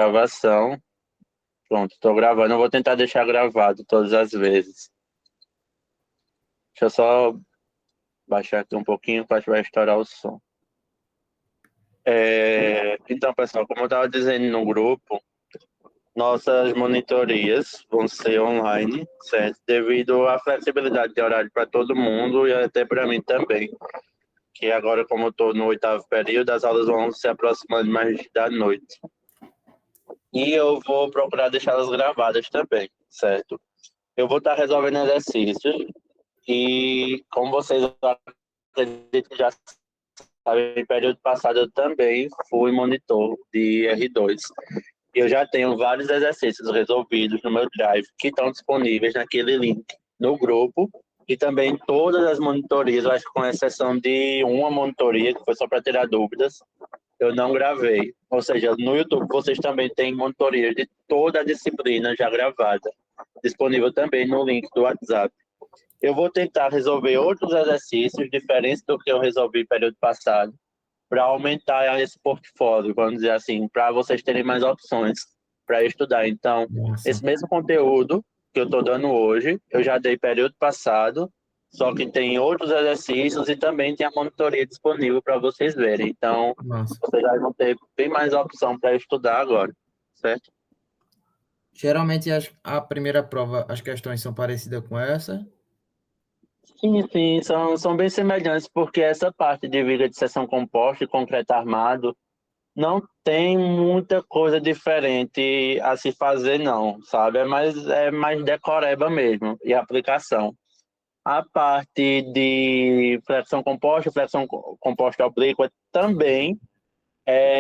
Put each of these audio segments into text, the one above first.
Gravação. Pronto, estou gravando. Eu vou tentar deixar gravado todas as vezes. Deixa eu só baixar aqui um pouquinho, que eu acho que vai estourar o som. Então, pessoal, como eu estava dizendo no grupo, nossas monitorias vão ser online, certo? Devido à flexibilidade de horário para todo mundo e até para mim também. Que agora, como eu estou no oitavo período, as aulas vão se aproximando mais da noite. E eu vou procurar deixá-las gravadas também, certo? Eu vou estar resolvendo exercícios e, como vocês acreditam que já sabem, no período passado eu também fui monitor de R2. Eu já tenho vários exercícios resolvidos no meu Drive que estão disponíveis naquele link no grupo e também todas as monitorias, eu acho que com exceção de uma monitoria que foi só para tirar dúvidas, eu não gravei. Ou seja, no YouTube vocês também têm monitorias de toda a disciplina já gravada, disponível também no link do WhatsApp. Eu vou tentar resolver outros exercícios diferentes do que eu resolvi no período passado, para aumentar esse portfólio, vamos dizer assim, para vocês terem mais opções para estudar. Então, Nossa, esse mesmo conteúdo que eu estou dando hoje, eu já dei período passado, só que tem outros exercícios e também tem a monitoria disponível para vocês verem. Então, massa. vocês já vão ter bem mais opção para estudar agora, certo? Geralmente a primeira prova, as questões são parecidas com essa. Sim, sim, são bem semelhantes, porque essa parte de viga de seção composta e concreto armado não tem muita coisa diferente a se fazer, não, sabe? É mais decoreba mesmo e aplicação. A parte de flexão composta oblíqua também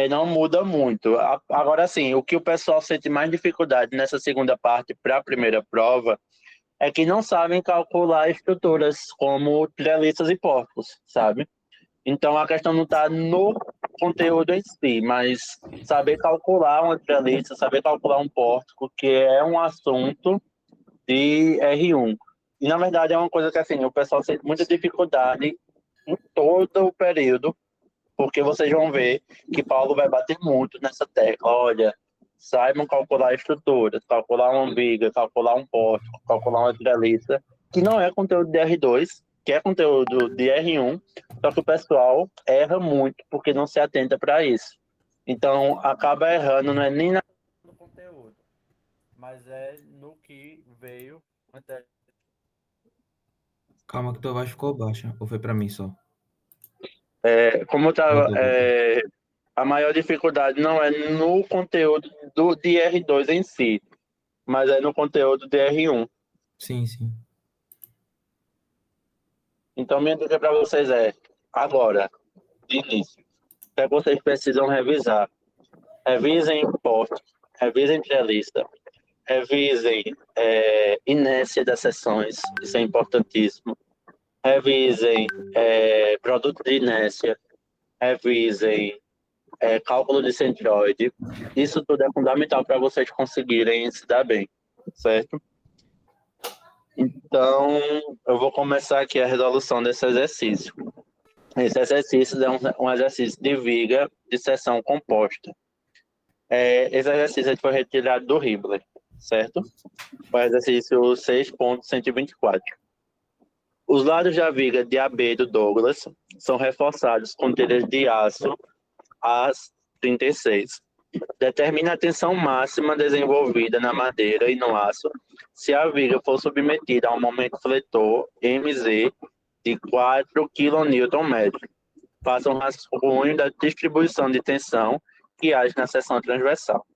não muda muito. Agora, sim, o que o pessoal sente mais dificuldade nessa segunda parte para a primeira prova é que não sabem calcular estruturas como treliças e porcos, sabe? Então a questão não está no conteúdo em si, mas saber calcular uma treliça, saber calcular um pórtico, que é um assunto de R1. E na verdade é uma coisa que assim, o pessoal sente muita dificuldade em todo o período, porque vocês vão ver que Paulo vai bater muito nessa tecla. Olha, saibam calcular estruturas, calcular uma viga, calcular um pórtico, calcular uma treliça, que não é conteúdo de R2, que é conteúdo de R1, só que o pessoal erra muito porque não se atenta para isso. Então, acaba errando, não é nem no conteúdo, mas é no que veio. Calma que tua voz ficou baixa. Ou foi pra mim só? Como estava, Voltou, voltou. a maior dificuldade não é no conteúdo de R2 em si, mas é no conteúdo de R1. Sim, sim. Então, minha dica para vocês é, agora, de início, o que é que vocês precisam revisar? Revisem porte, revisem trelista, revisem inércia das sessões, isso é importantíssimo. Revisem produto de inércia, revisem cálculo de centroide. Isso tudo é fundamental para vocês conseguirem se dar bem, certo? Então, eu vou começar aqui a resolução desse exercício. Esse exercício é um exercício de viga de seção composta. Esse exercício foi retirado do Hibler, certo? O exercício 6.124. Os lados da viga de AB do Douglas são reforçados com telhas de aço AS36. Determina a tensão máxima desenvolvida na madeira e no aço se a viga for submetida a um momento fletor MZ de 4 kN. Faça um rascunho da distribuição de tensão que age na seção transversal.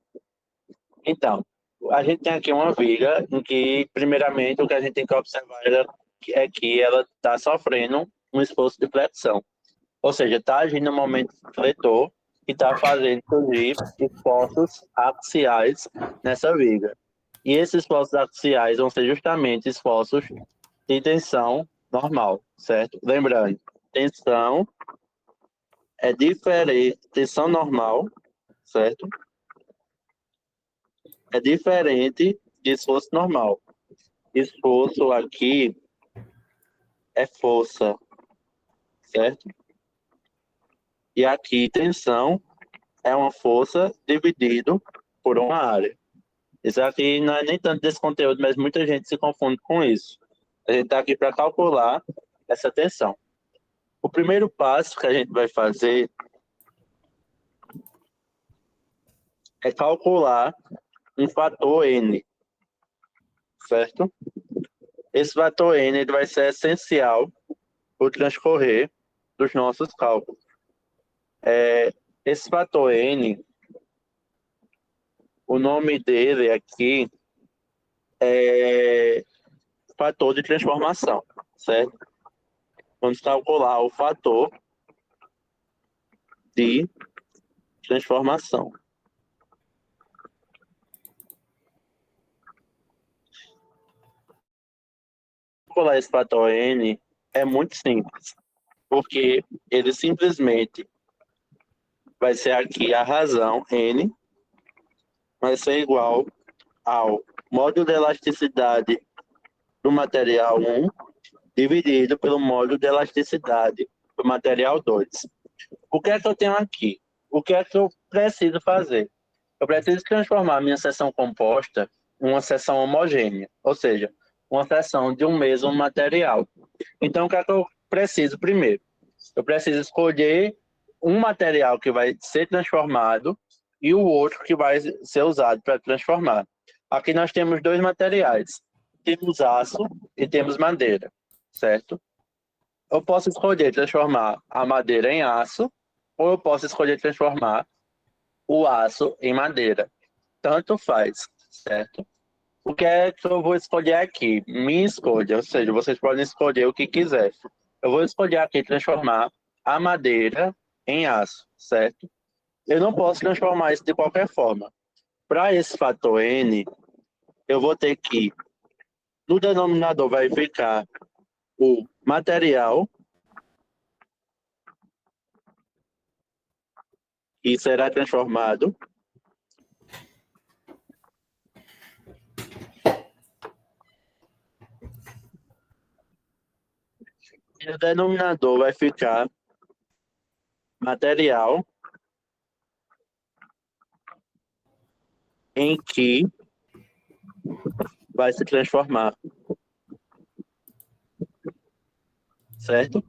Então, a gente tem aqui uma viga em que, primeiramente, o que a gente tem que observar é que ela está sofrendo um esforço de flexão. Ou seja, está agindo no momento fletor e está fazendo surgir esforços axiais nessa viga. E esses esforços axiais vão ser justamente esforços de tensão normal, certo? Lembrando, tensão é diferente, tensão normal, certo? É diferente de esforço normal. Esforço aqui é força, certo? E aqui tensão é uma força dividido por uma área. Isso aqui não é nem tanto desse conteúdo, mas muita gente se confunde com isso. A gente está aqui para calcular essa tensão. O primeiro passo que a gente vai fazer é calcular um fator N, certo? Esse fator N ele vai ser essencial para o transcorrer dos nossos cálculos. Esse fator N, o nome dele aqui é fator de transformação, certo? Vamos calcular o fator de transformação. Calcular esse fator N é muito simples, porque ele simplesmente vai ser aqui a razão N, vai ser igual ao módulo de elasticidade do material 1 dividido pelo módulo de elasticidade do material 2. O que é que eu tenho aqui? O que é que eu preciso fazer? Eu preciso transformar a minha seção composta em uma seção homogênea, ou seja, uma seção de um mesmo material. Então, o que é que eu preciso primeiro? Eu preciso escolher um material que vai ser transformado e o outro que vai ser usado para transformar. Aqui nós temos dois materiais. Temos aço e temos madeira, certo? Eu posso escolher transformar a madeira em aço ou eu posso escolher transformar o aço em madeira. Tanto faz, certo? O que é que eu vou escolher aqui? Minha escolha, ou seja, vocês podem escolher o que quiser. Eu vou escolher aqui transformar a madeira em aço, certo? Eu não posso transformar isso de qualquer forma. Para esse fator N, eu vou ter que, no denominador vai ficar o material, que será transformado, e o denominador vai ficar material em que vai se transformar, certo?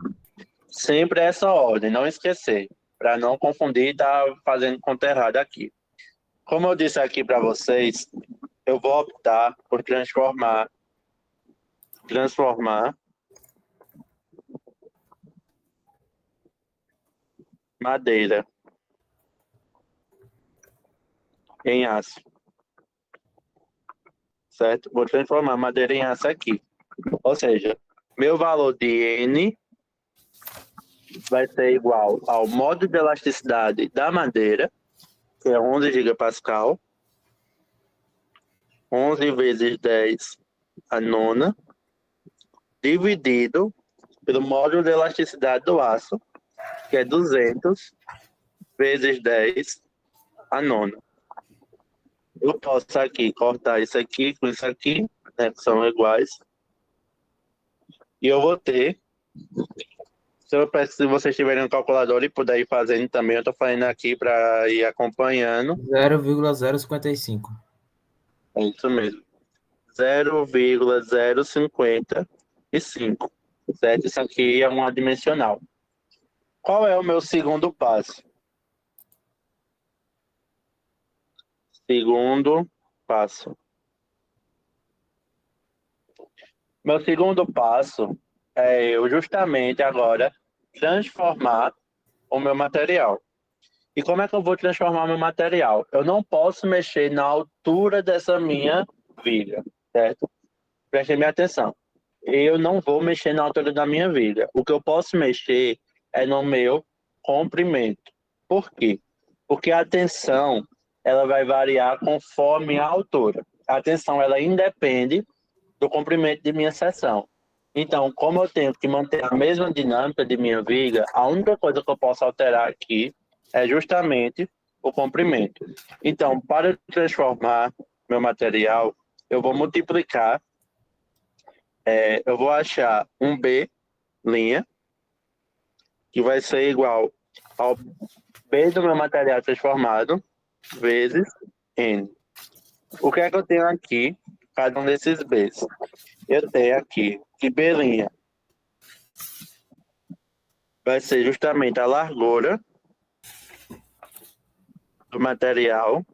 Sempre essa ordem, não esquecer, para não confundir e estar fazendo conta errada aqui. Como eu disse aqui para vocês, eu vou optar por transformar madeira em aço, certo? Vou transformar madeira em aço aqui. Ou seja, meu valor de N vai ser igual ao módulo de elasticidade da madeira, que é 11 gigapascal, 11 vezes 10 a nona, dividido pelo módulo de elasticidade do aço, que é 200 vezes 10 a nona. Eu posso aqui cortar isso aqui com isso aqui, né, que são iguais. E eu vou ter, se vocês tiverem um calculador e puder ir fazendo também, eu estou fazendo aqui para ir acompanhando. 0,055. É isso mesmo. 0,055, certo? Isso aqui é uma dimensional. Qual é o meu segundo passo? Segundo passo. Meu segundo passo é eu justamente agora transformar o meu material. E como é que eu vou transformar meu material? Eu não posso mexer na altura dessa minha viga, certo? Prestem minha atenção. Eu não vou mexer na altura da minha viga. O que eu posso mexer é no meu comprimento. Por quê? Porque a tensão ela vai variar conforme a altura. A tensão ela independe do comprimento de minha seção. Então, como eu tenho que manter a mesma dinâmica de minha viga, a única coisa que eu posso alterar aqui é justamente o comprimento. Então, para transformar meu material, eu vou multiplicar, eu vou achar um B' que vai ser igual ao B do meu material transformado, vezes N. O que é que eu tenho aqui? Cada um desses Bs. Eu tenho aqui que B' vai ser justamente a largura do material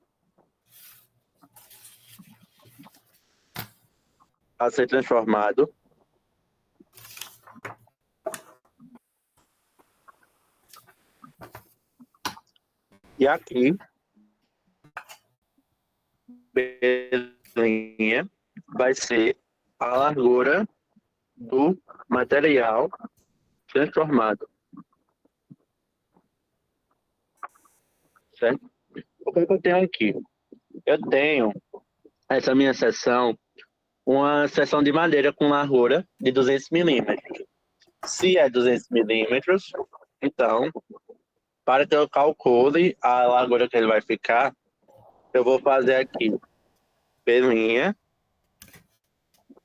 a ser transformado. E aqui, B' vai ser a largura do material transformado. Certo? O que é que eu tenho aqui? Eu tenho essa minha seção, uma seção de madeira com largura de 200 milímetros. Se é 200 milímetros, então, para que eu calcule a largura que ele vai ficar, eu vou fazer aqui B'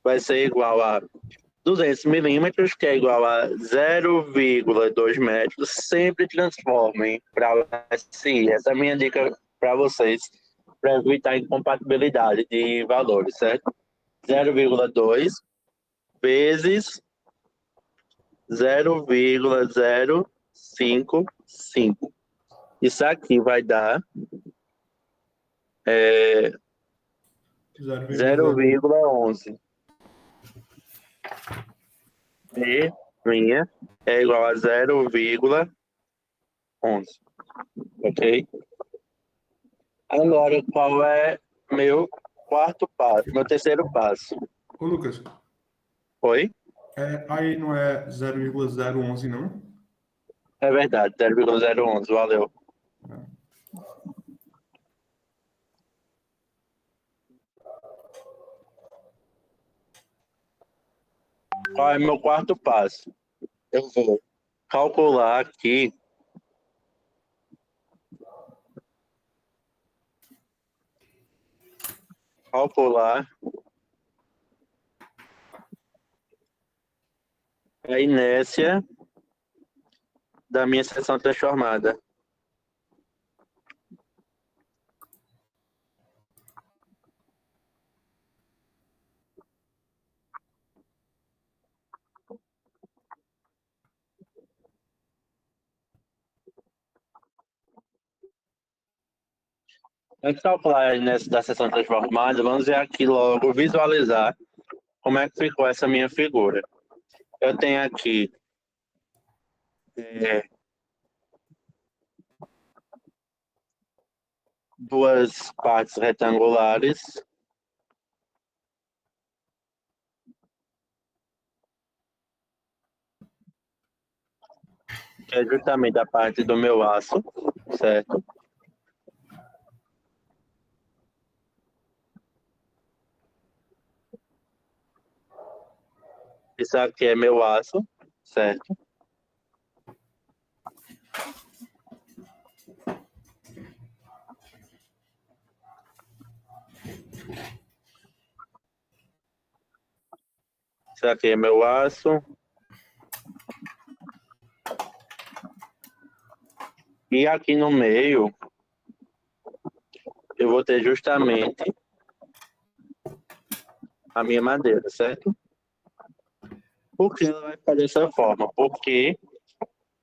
vai ser igual a 200 milímetros, que é igual a 0,2 metros. Sempre transformem para SI. Essa é a minha dica para vocês, para evitar incompatibilidade de valores, certo? 0,2 vezes 0,055. Isso aqui vai dar 0,11. E minha é igual a 0,11. Ok? Agora, qual é meu quarto passo? Meu terceiro passo? Ô, Lucas, Oi? aí não é 0,011, não? É verdade, 0,011. Valeu. Qual é meu quarto passo? Eu vou calcular aqui a inércia da minha seção transformada. Antes de calcular a inércia da seção transformada, vamos ver aqui logo, visualizar como é que ficou essa minha figura. Eu tenho aqui duas partes retangulares. Que é justamente a parte do meu aço, certo? Isso aqui é meu aço, certo? Isso aqui é meu aço. E aqui no meio, eu vou ter justamente a minha madeira, certo? Por que ela vai ficar dessa forma? Porque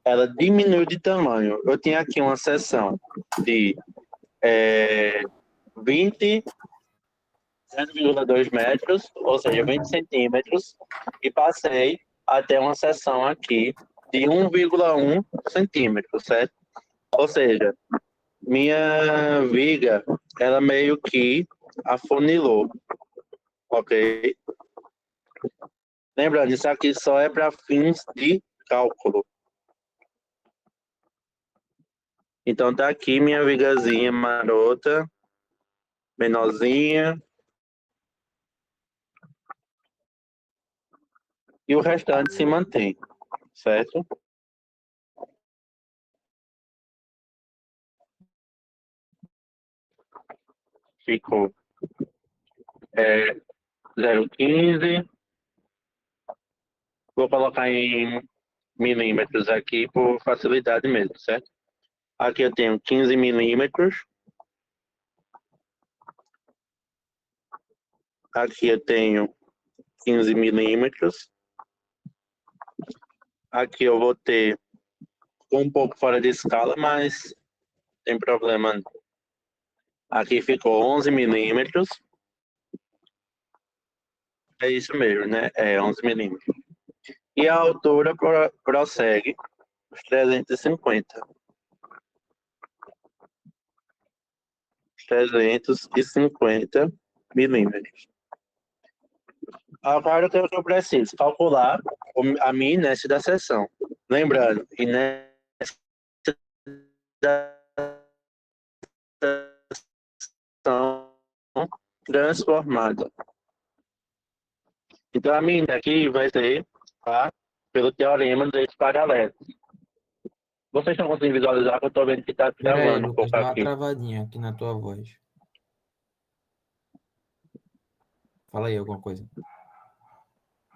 ela diminuiu de tamanho. Eu tinha aqui uma seção de 20, 0,2 metros, ou seja, 20 centímetros, e passei até uma seção aqui de 1,1 centímetro, certo? Ou seja, minha viga, ela meio que afunilou, ok? Lembrando, isso aqui só é para fins de cálculo. Então tá aqui minha vigazinha marota, menorzinha. E o restante se mantém, certo? Ficou 0,15. Vou colocar em milímetros aqui por facilidade mesmo, certo? Aqui eu tenho 15 milímetros. Aqui eu tenho 15 milímetros. Aqui eu vou ter um pouco fora de escala, mas não tem problema. Aqui ficou 11 milímetros. É isso mesmo, né? É 11 milímetros. E a altura prossegue os 350. 350 milímetros. Agora o que eu preciso? Calcular a minha inércia da seção. Lembrando, inércia da seção transformada. Então, a minha aqui vai ser, tá, pelo teorema dos eixos paralelos. Vocês estão conseguindo visualizar que eu estou vendo que está Pera aí, travando um Lucas, pouco dá uma aqui. travadinha aqui na tua voz. Fala aí alguma coisa.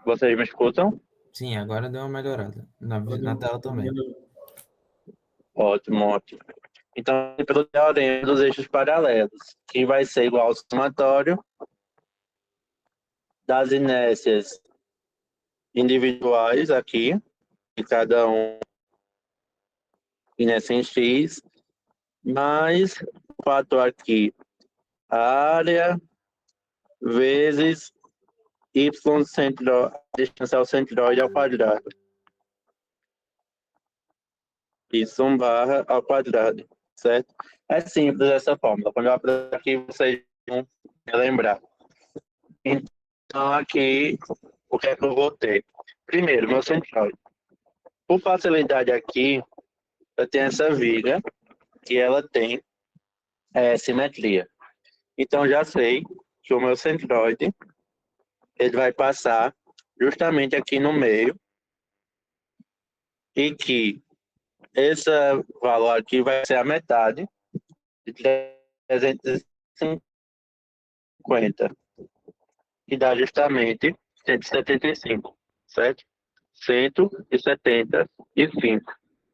Vocês me escutam? Sim, agora deu uma melhorada. Na tela também. Ótimo, ótimo. Então, pelo teorema dos eixos paralelos, que vai ser igual ao somatório das inércias individuais aqui, de cada um inércia em x, mais o fator aqui, área vezes y distância ao centroide ao quadrado. Y barra ao quadrado, certo? É simples essa fórmula. Quando eu apresentar aqui, vocês vão lembrar. Então, aqui, o que é que eu vou ter? Primeiro, meu centroide. Por facilidade aqui, eu tenho essa viga, que ela tem simetria. Então, já sei que o meu centroide, ele vai passar justamente aqui no meio, e que esse valor aqui vai ser a metade de 350, que dá justamente 175, certo? 175.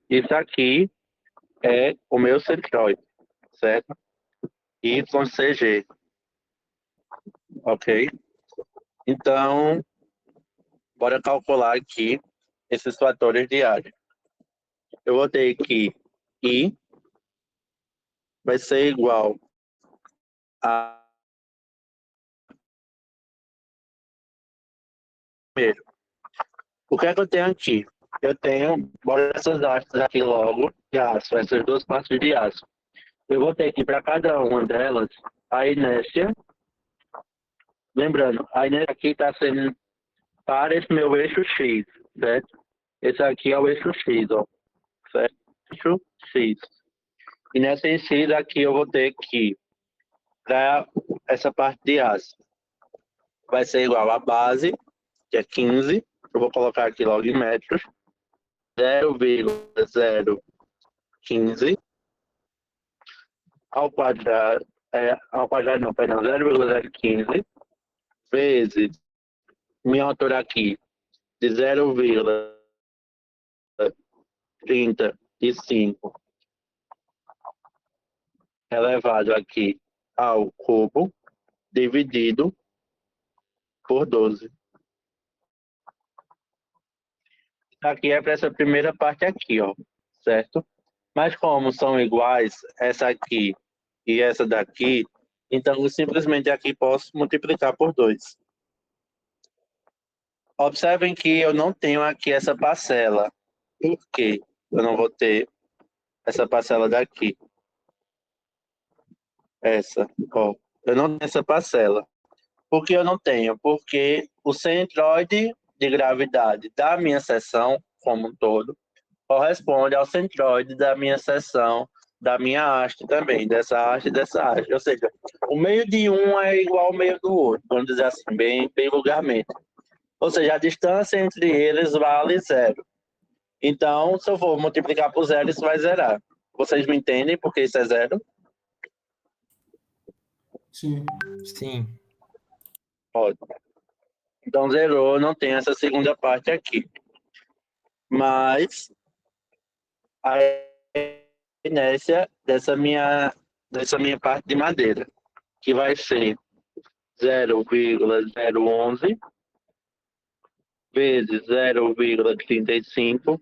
Isso aqui é o meu centroide, certo? YCG, ok? Então, bora calcular aqui esses fatores de área. Eu vou ter que I vai ser igual a primeiro. O que é que eu tenho aqui? Eu tenho, bora essas hastes aqui logo, de aço, essas duas partes de aço. Eu vou ter que, para cada uma delas, a inércia, lembrando, a inércia aqui está sendo para esse meu eixo X, certo? Esse aqui é o eixo X, ó, certo? Eixo X. E nessa em X aqui eu vou ter que, para essa parte de aço, vai ser igual a base, que é 15, eu vou colocar aqui logo em metros, 0,015 ao quadrado não, perdão, 0,015 vezes minha altura aqui de 0,35 elevado aqui ao cubo, dividido por 12. Aqui é para essa primeira parte aqui, ó, certo? Mas como são iguais, essa aqui e essa daqui, então eu simplesmente aqui posso multiplicar por 2. Observem que eu não tenho aqui essa parcela. Por quê? Eu não vou ter essa parcela daqui. Essa, ó. Eu não tenho essa parcela. Por que eu não tenho? Porque o centroide de gravidade da minha seção, como um todo, corresponde ao centroide da minha seção, da minha haste também, dessa haste e dessa haste. Ou seja, o meio de um é igual ao meio do outro, vamos dizer assim, bem vulgarmente. Ou seja, a distância entre eles vale zero. Então, se eu for multiplicar por zero, isso vai zerar. Vocês me entendem porque isso é zero? Sim. Sim. Ótimo. Então, zerou, não tem essa segunda parte aqui. Mas a inércia dessa minha parte de madeira, que vai ser 0,011 vezes 0,35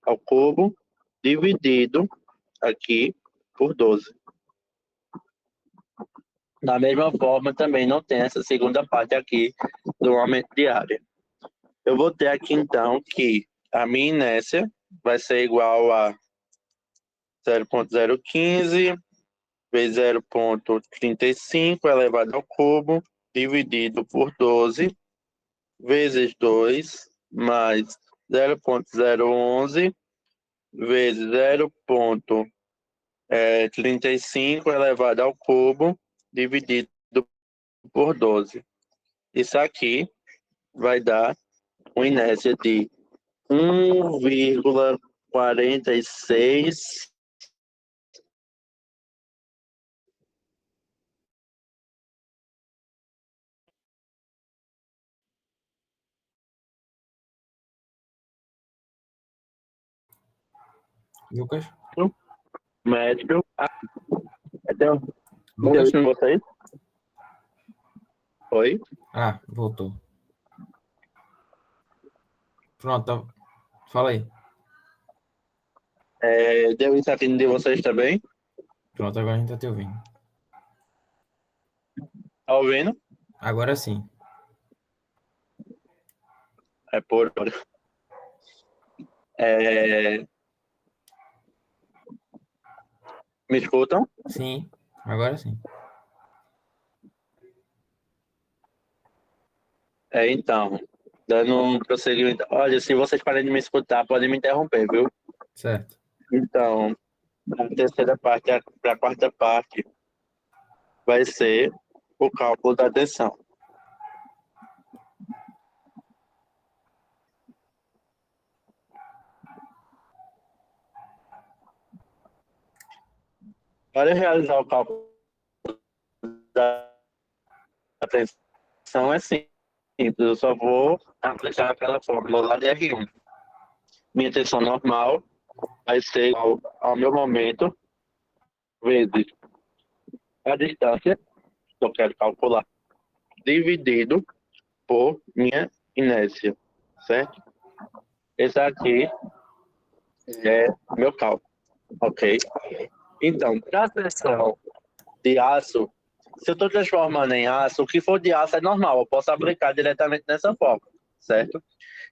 ao cubo, dividido aqui por 12. Da mesma forma, também não tem essa segunda parte aqui do aumento de área. Eu vou ter aqui, então, que a minha inércia vai ser igual a 0,015 vezes 0,35 elevado ao cubo, dividido por 12, vezes 2, mais 0,011 vezes 0,35 elevado ao cubo, dividido por 12. Isso aqui vai dar uma inércia de 1,46. Lucas? Médio. Deu Lucas? com vocês? Oi? Ah, voltou. Pronto, fala aí. Deu isso aqui de vocês também? Pronto, agora a gente tá te ouvindo. Tá ouvindo? Agora sim. É por hora. Me escutam? Sim, agora sim. Então, dando um prosseguimento. Olha, se vocês pararem de me escutar, podem me interromper, viu? Certo. Então, a terceira parte para a quarta parte vai ser o cálculo da tensão. Para realizar o cálculo da tensão é simples. Eu só vou aplicar aquela fórmula lá de R1. Minha tensão normal vai ser igual ao meu momento vezes a distância que eu quero calcular, dividido por minha inércia, certo? Esse aqui é meu cálculo, ok? Então, para a tensão de aço, se eu estou transformando em aço, o que for de aço é normal, eu posso aplicar diretamente nessa forma, certo?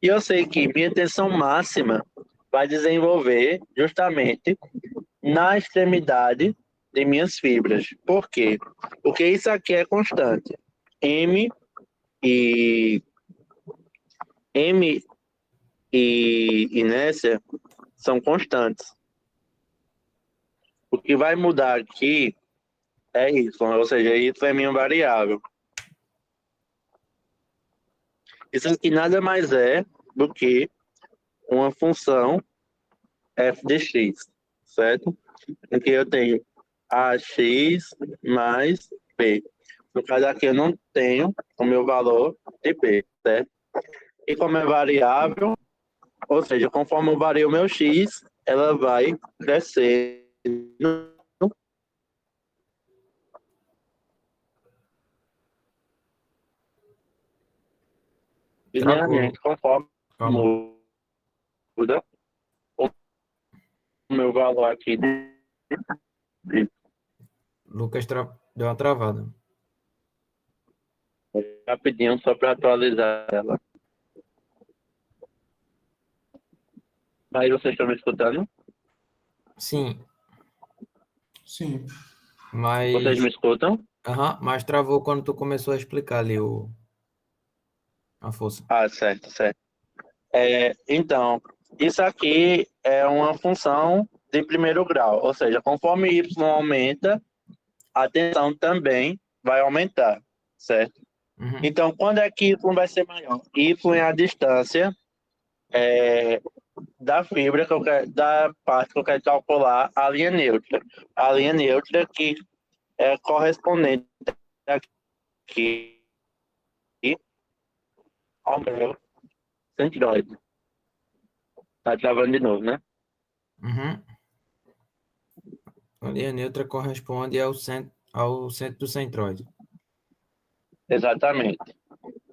E eu sei que minha tensão máxima vai desenvolver justamente na extremidade de minhas fibras. Por quê? Porque isso aqui é constante. M e M e inércia são constantes. O que vai mudar aqui é Y, ou seja, Y é minha variável. Isso aqui nada mais é do que uma função f de x, certo? Em que eu tenho ax mais b. No caso aqui eu não tenho o meu valor de b, certo? E como é variável, ou seja, conforme eu vario o meu x, ela vai crescer Travou. linearmente, conforme Calma. muda o meu valor aqui Lucas deu uma travada. rapidinho, só para atualizar ela. Aí vocês estão me escutando? Sim, Sim. Vocês me mas... escutam? Aham, mas travou quando tu começou a explicar ali a força. Ah, certo, certo. Então, isso aqui é uma função de primeiro grau, ou seja, conforme y aumenta, a tensão também vai aumentar, certo? Uhum. Então, quando é que y vai ser maior? Y é a distância da fibra que eu quero, da parte que eu quero calcular a linha neutra. A linha neutra que é correspondente aqui ao meu centroide. Tá travando de novo, né? Uhum. A linha neutra corresponde ao centro do centroide. Exatamente.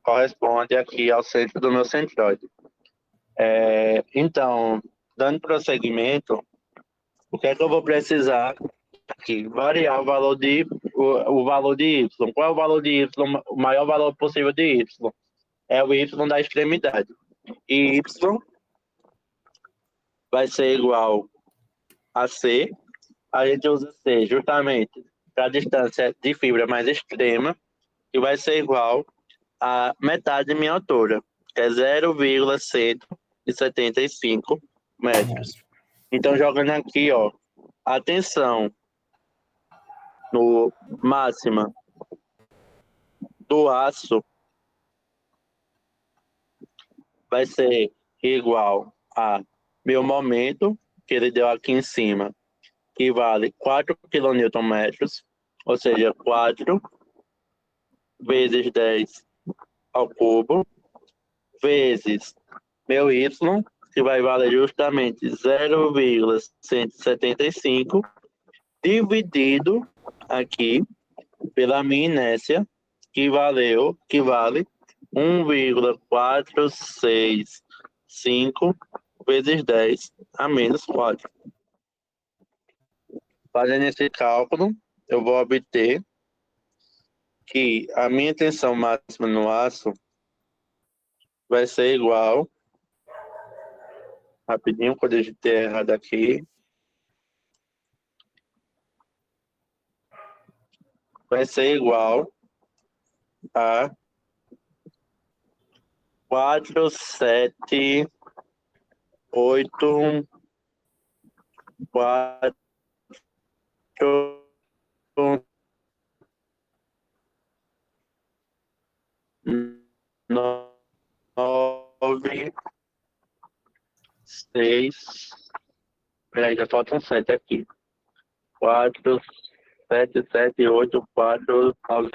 Corresponde aqui ao centro do meu centroide. Então, dando prosseguimento, o que é que eu vou precisar aqui? Variar o valor de y. Qual é o valor de y? O maior valor possível de y? É o y da extremidade. E y vai ser igual a c. A gente usa c justamente para a distância de fibra mais extrema, que vai ser igual a metade de minha altura, que é 0,175 metros. Então, jogando aqui, ó, a tensão no máxima do aço vai ser igual a meu momento, que ele deu aqui em cima, que vale 4 kN, ou seja, 4 vezes 10 ao cubo, vezes meu y, que vai valer justamente 0,175, dividido aqui pela minha inércia, que vale 1,465 vezes 10 a menos 4. Fazendo esse cálculo, eu vou obter que a minha tensão máxima no aço vai ser igual, rapidinho, quando eu digitei errado aqui, vai ser igual a 478,4 9, 6. Peraí, já faltam 7 aqui. 4, 7, 7, 8, 4, 9,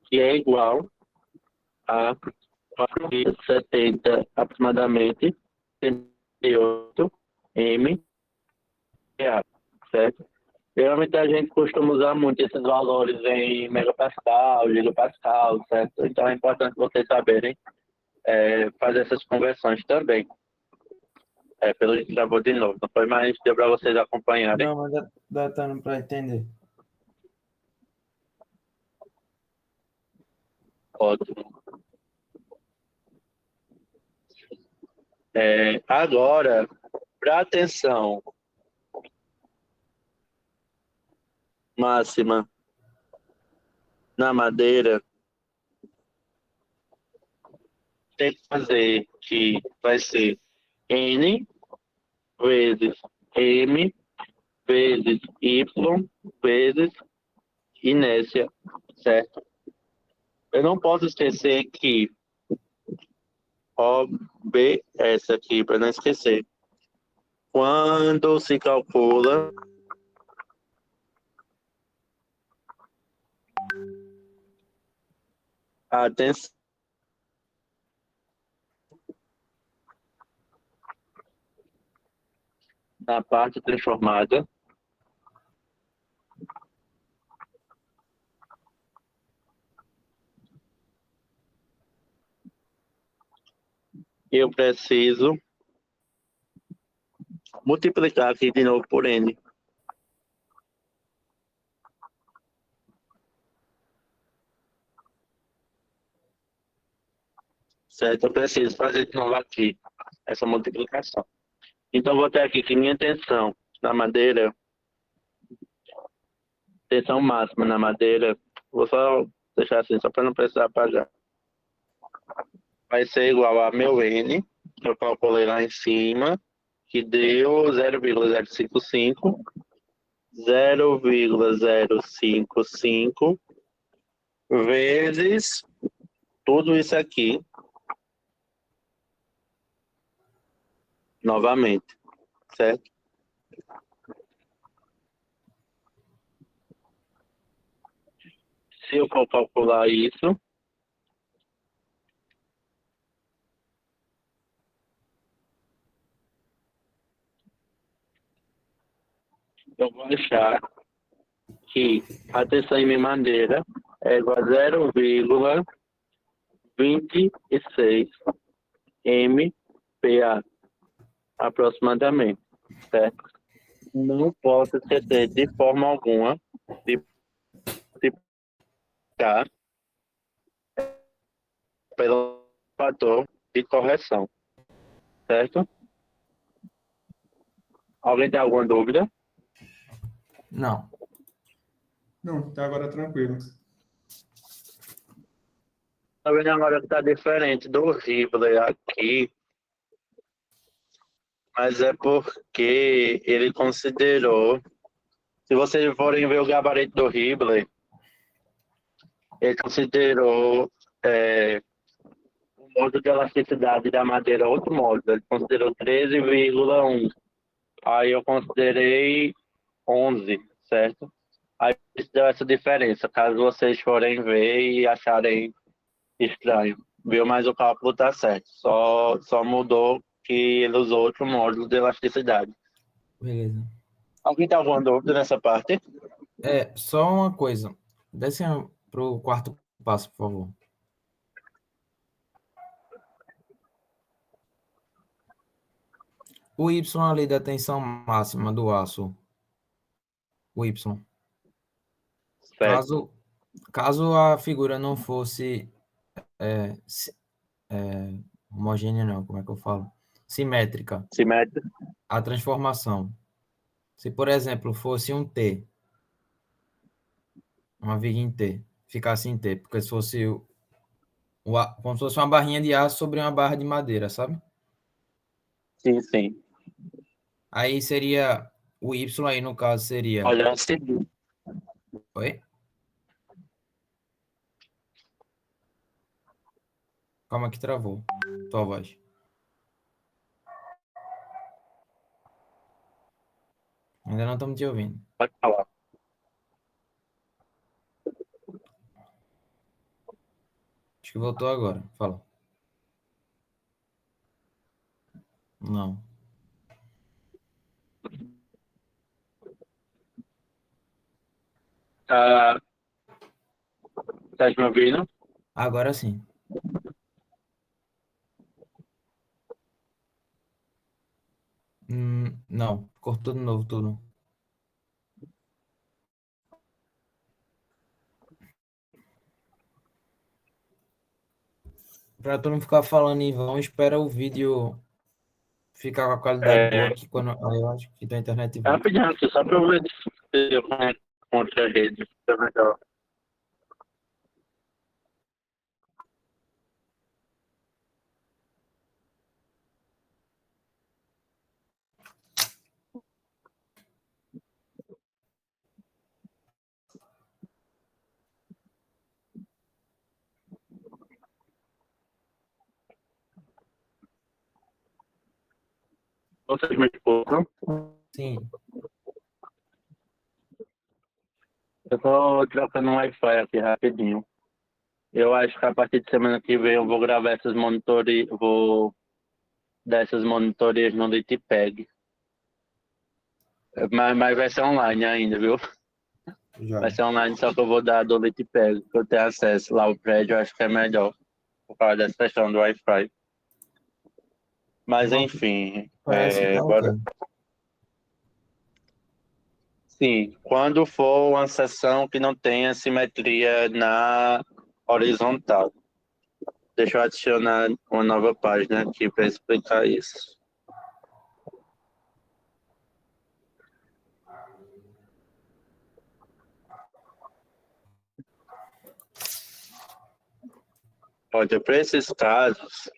que é igual a 4,70 aproximadamente, 78 M, certo? Geralmente a gente costuma usar muito esses valores em megapascal, gigapascal, certo? Então é importante vocês saberem fazer essas conversões também. Pelo que gravou de novo, não foi mais, deu para vocês acompanharem. Não, mas dá dando para entender. Ótimo. Agora, para atenção máxima na madeira, tem que fazer que vai ser N vezes M vezes Y vezes inércia, certo? Eu não posso esquecer que OB, essa aqui, para não esquecer. Quando se calcula a tensão na parte transformada, eu preciso multiplicar aqui de novo por N. Certo? Eu preciso fazer de novo aqui essa multiplicação. Então, vou ter aqui que minha tensão na madeira, tensão máxima na madeira, vou só deixar assim, só para não precisar apagar. Vai ser igual a meu N, que eu calculei lá em cima, que deu 0,055, 0,055 vezes tudo isso aqui, novamente, certo? Se eu for calcular isso, eu vou achar que a tensão em minha madeira é igual a 0,26 MPa, aproximadamente, certo? Não posso esquecer de forma alguma de multiplicar pelo fator de correção, certo? Alguém tem alguma dúvida? Não. Não, até agora tranquilo. Tá vendo agora que tá diferente do Ripley aqui, mas é porque ele considerou, se vocês forem ver o gabarito do Ripley, ele considerou o módulo de elasticidade da madeira outro módulo, ele considerou 13,1. Aí eu considerei 11, certo? Aí deu essa diferença, caso vocês forem ver e acharem estranho. Viu? Mas o cálculo tá certo. Só mudou que ele usou outro módulo de elasticidade. Beleza. Alguém tem alguma dúvida nessa parte? Só uma coisa. Desce pro quarto passo, por favor. O Y ali da tensão máxima do aço. O Y. Certo. Caso a figura não fosse é, si- é, homogênea, não, como é que eu falo? Simétrica, Simétrico. a transformação. Se, por exemplo, fosse um T, uma viga em T, ficasse em T, porque se fosse como se fosse uma barrinha de aço sobre uma barra de madeira, sabe? Sim, sim. Aí seria, o Y aí no caso seria, Olha, assim, oi? Calma que travou tua voz. Ainda não estamos te ouvindo. pode falar. Acho que voltou agora. Fala. Não. Tá, tá me ouvindo? Agora sim. Não. Cortou de novo tudo. Para tu não ficar falando em vão, espera o vídeo ficar com a qualidade boa É, aqui quando aí eu acho que tua internet volta. rapidinho aqui, só para eu ver se eu conecto com outra rede. Tá melhor. Vocês me escutam? Sim. Eu tô trocando um Wi-Fi aqui rapidinho. Eu acho que a partir de semana que vem eu vou gravar essas monitores, vou dar essas monitorias no Litpeg. Mas vai ser online ainda, viu? Já. Vai ser online, só que eu vou dar do Litpeg, que eu tenho acesso lá ao prédio, eu acho que é melhor, por causa dessa questão do Wi-Fi. Mas enfim, Parece que tá bora. ok. Sim, quando for uma seção que não tenha simetria na horizontal. Deixa eu adicionar uma nova página aqui para explicar isso. Olha, para esses casos,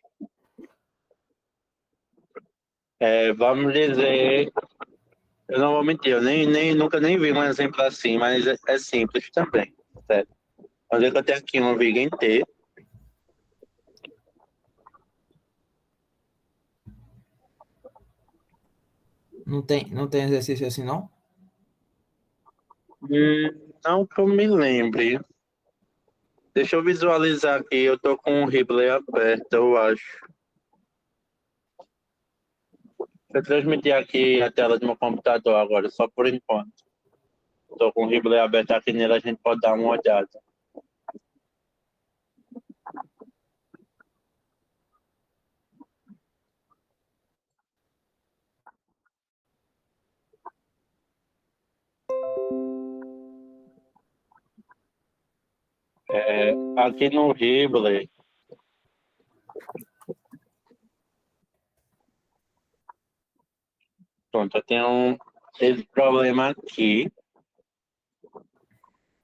vamos dizer, eu não vou mentir, eu nunca nem vi um exemplo assim, mas é simples também, certo? Vamos ver que eu tenho aqui uma viga em T. Não tem exercício assim, não? Não que eu me lembre. Deixa eu visualizar aqui, eu tô com o Ripley aberto, eu acho. Deixa eu transmitir aqui a tela do meu computador agora, só por enquanto. Estou com o Ripley aberto aqui nele, a gente pode dar uma olhada. Aqui no Ribley, pronto, eu tenho esse problema aqui.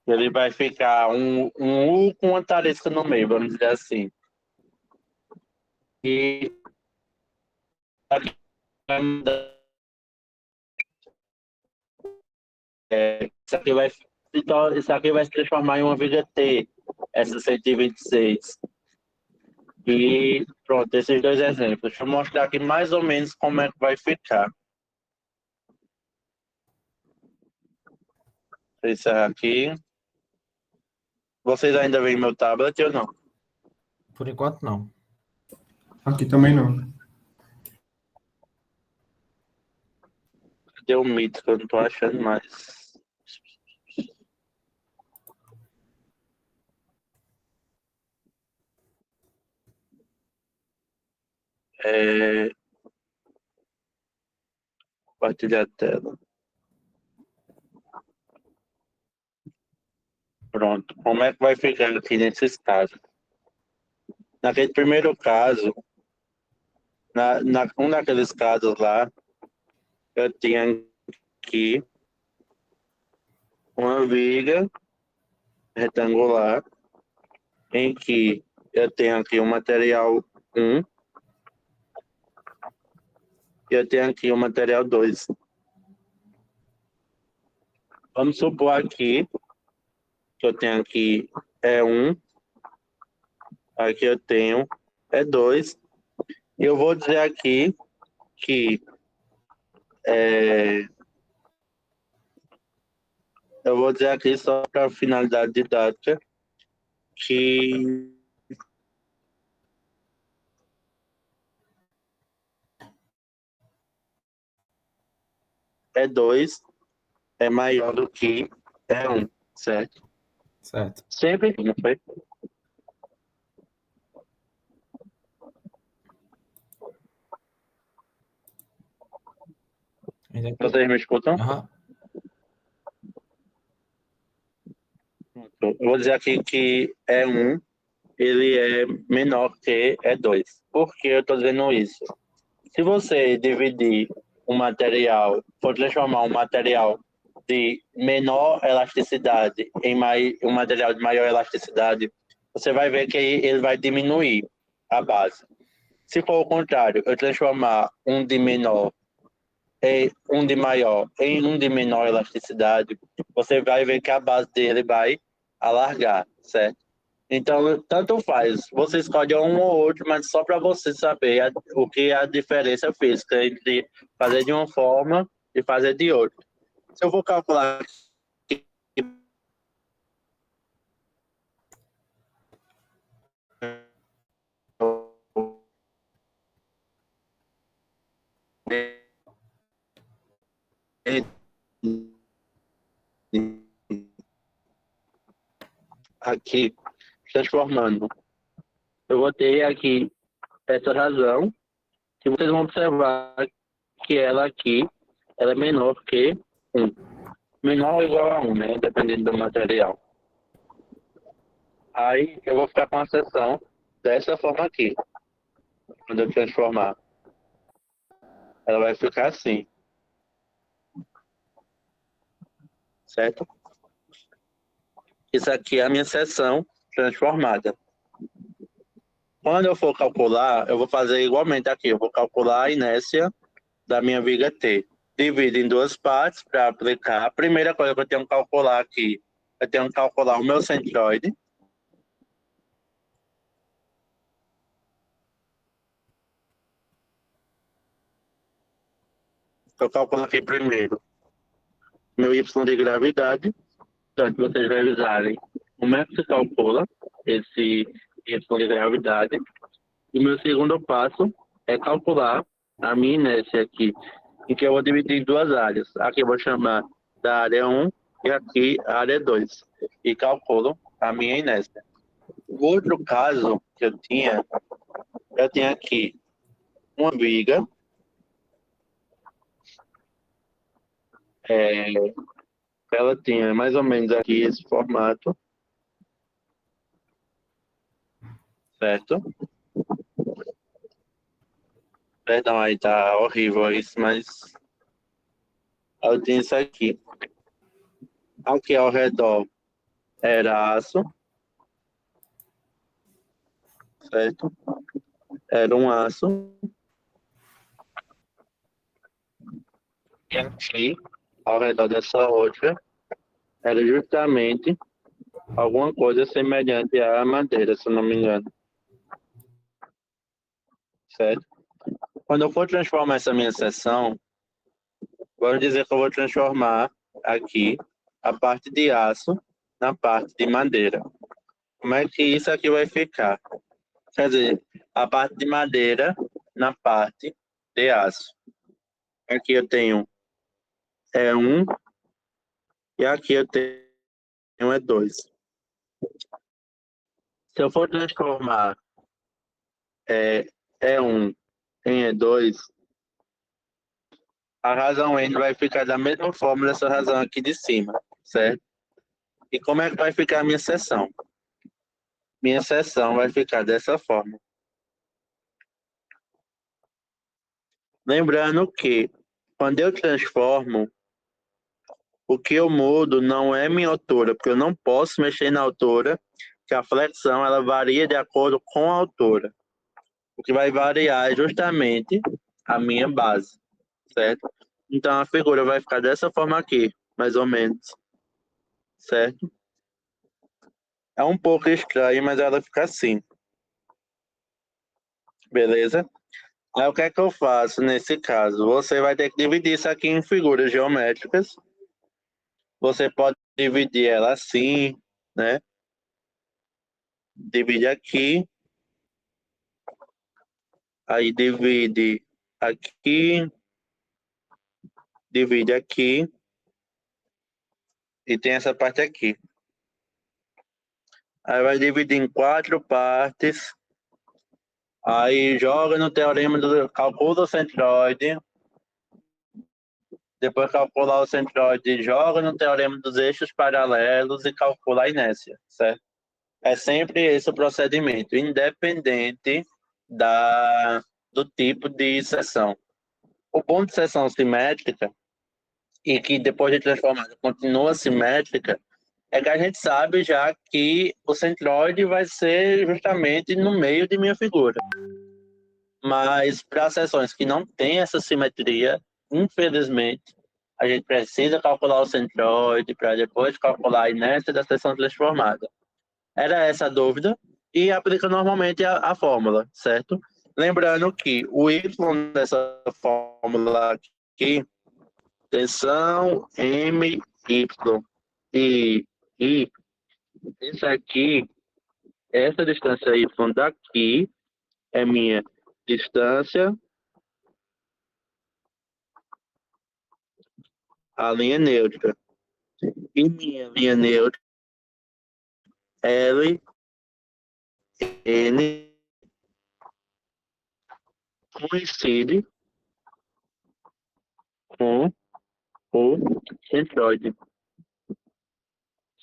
Ele vai ficar um U com uma taresca no meio, vamos dizer assim. E aqui vai mudar, isso aqui vai se transformar em uma viga T, essa 126. E pronto, esses dois exemplos. Deixa eu mostrar aqui mais ou menos como é que vai ficar. Isso aqui. Vocês ainda veem meu tablet ou não? Por enquanto, não. Aqui também não. Cadê o mito que eu não tô achando mais? Compartilhar a tela. Pronto. Como é que vai ficar aqui nesses casos? Naquele primeiro caso, um daqueles casos lá, eu tinha aqui uma viga retangular em que eu tenho aqui o material 1 e eu tenho aqui o material 2. Vamos supor aqui que eu tenho aqui E1, aqui eu tenho E2, e eu vou dizer aqui que eu vou dizer aqui só para finalidade didática que E2 é maior do que E1, certo? Certo. Sempre, não foi? Vocês me escutam? Aham. Eu vou dizer aqui que E1 ele é menor que E2. Por que eu estou dizendo isso? Se você dividir um material, for transformar um material de menor elasticidade em um material de maior elasticidade, você vai ver que ele vai diminuir a base. Se for o contrário, eu transformar um de menor em um de maior em um de menor elasticidade, você vai ver que a base dele vai alargar, certo? Então, tanto faz. Você escolhe um ou outro, mas só para você saber o que é a diferença física entre fazer de uma forma e fazer de outra. Se eu vou calcular aqui, transformando, eu vou ter aqui essa razão, que vocês vão observar que ela aqui ela é menor que 1. Menor ou igual a 1, né? Dependendo do material. Aí eu vou ficar com a seção dessa forma aqui. Quando eu transformar, ela vai ficar assim, certo? Isso aqui é a minha seção transformada. Quando eu for calcular, eu vou fazer igualmente aqui. Eu vou calcular a inércia da minha viga T. Divido em duas partes para aplicar. A primeira coisa que eu tenho que calcular aqui, eu tenho que calcular o meu centroide. Eu calculo aqui primeiro meu Y de gravidade. Portanto, vocês revisarem como é que se calcula esse Y de gravidade. E o meu segundo passo é calcular a minha inércia aqui, em que eu vou dividir em duas áreas. Aqui eu vou chamar da área 1 e aqui a área 2. E calculo a minha inércia. O outro caso que eu tinha aqui uma viga Ela tinha mais ou menos aqui esse formato, certo? Perdão, aí tá horrível isso, mas eu tinha isso aqui. Aqui ao redor era aço, certo? Era um aço. E aqui, ao redor dessa outra, era justamente alguma coisa semelhante à madeira, se eu não me engano. Certo? Quando eu for transformar essa minha seção, vamos dizer que eu vou transformar aqui a parte de aço na parte de madeira. Como é que isso aqui vai ficar? Quer dizer, a parte de madeira na parte de aço. Aqui eu tenho E1 e aqui eu tenho E2. Se eu for transformar E1 em E2, a razão N vai ficar da mesma forma dessa razão aqui de cima, certo? E como é que vai ficar a minha seção? Minha seção vai ficar dessa forma. Lembrando que quando eu transformo, o que eu mudo não é minha altura, porque eu não posso mexer na altura, que a flexão ela varia de acordo com a altura. O que vai variar é justamente a minha base, certo? Então a figura vai ficar dessa forma aqui, mais ou menos, certo? É um pouco estranho, mas ela fica assim, beleza? Aí o que é que eu faço nesse caso? Você vai ter que dividir isso aqui em figuras geométricas. Você pode dividir ela assim, né? Divide aqui, aí divide aqui, divide aqui, e tem essa parte aqui. Aí vai dividir em 4 partes, aí joga no teorema do calcula o centroide, depois calcular o centroide, joga no teorema dos eixos paralelos e calcula a inércia, certo? É sempre esse o procedimento, independente do tipo de seção. O ponto de seção simétrica, e que depois de transformada continua simétrica, é que a gente sabe já que o centroide vai ser justamente no meio de minha figura. Mas para seções que não têm essa simetria, infelizmente, a gente precisa calcular o centroide para depois calcular a inércia da seção transformada. Era essa a dúvida e aplica normalmente a fórmula, certo? Lembrando que o y dessa fórmula aqui, tensão m, y e I, isso aqui, essa distância y daqui é minha distância à linha neutra. E minha linha neutra, L, N, coincide com o centroide,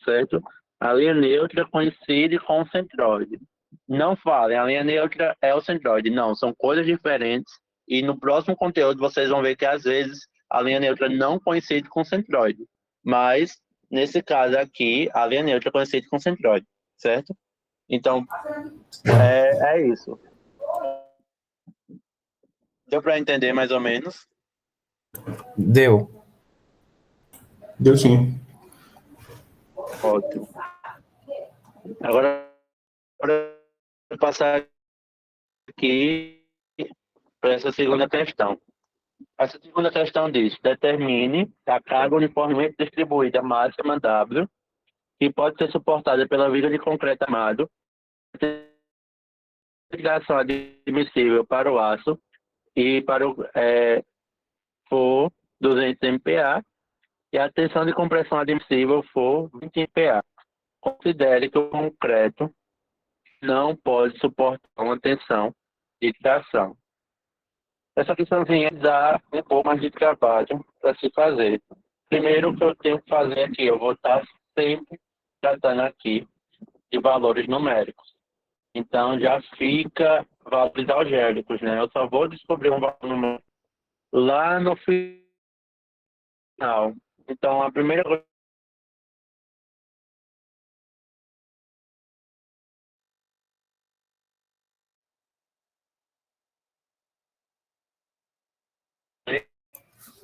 certo? A linha neutra coincide com o centroide. Não falem, a linha neutra é o centroide. Não, são coisas diferentes. E no próximo conteúdo vocês vão ver que às vezes a linha neutra não coincide com o centroide. Mas, nesse caso aqui, a linha neutra coincide com o centroide, certo? Então, é isso. Deu para entender mais ou menos? Deu. Deu sim. Ótimo. Agora, vou passar aqui para essa segunda questão. Essa segunda questão diz: determine a carga uniformemente distribuída máxima W, que pode ser suportada pela viga de concreto armado, ligação admissível para o aço e para o for 200 MPa e a tensão de compressão admissível for 20 MPa. Considere que o concreto não pode suportar uma tensão de tração. Essa questãozinha dá um pouco mais de trabalho para se fazer. Primeiro que eu tenho que fazer aqui, eu vou estar sempre tratando aqui de valores numéricos. Então já fica valores algébricos, né? Eu só vou descobrir um valor numérico lá no final. Então a primeira coisa.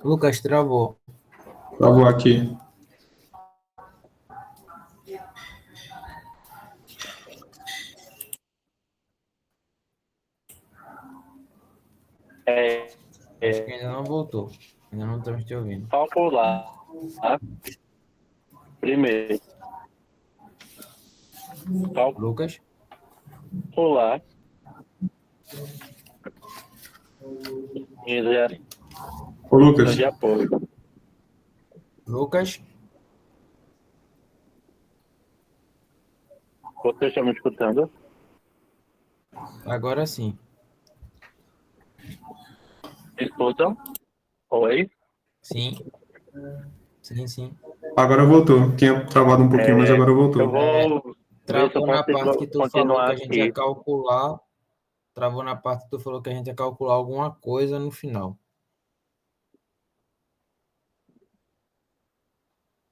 Lucas, travou. Travou aqui. É, Acho que é, ainda não voltou. Ainda não estamos te ouvindo. calcular, tá? Primeiro, Lucas? calcular geração Ô, Lucas, de apoio. Lucas? Vocês estão me escutando? Agora sim. Me escutam? Oi? Sim. Sim, sim. agora voltou. Tinha travado um pouquinho, mas É, agora eu voltou. vou ver se eu Travou na parte consigo que tu falou continuar que a gente ia aqui. calcular. Travou na parte que tu falou que a gente ia calcular alguma coisa no final.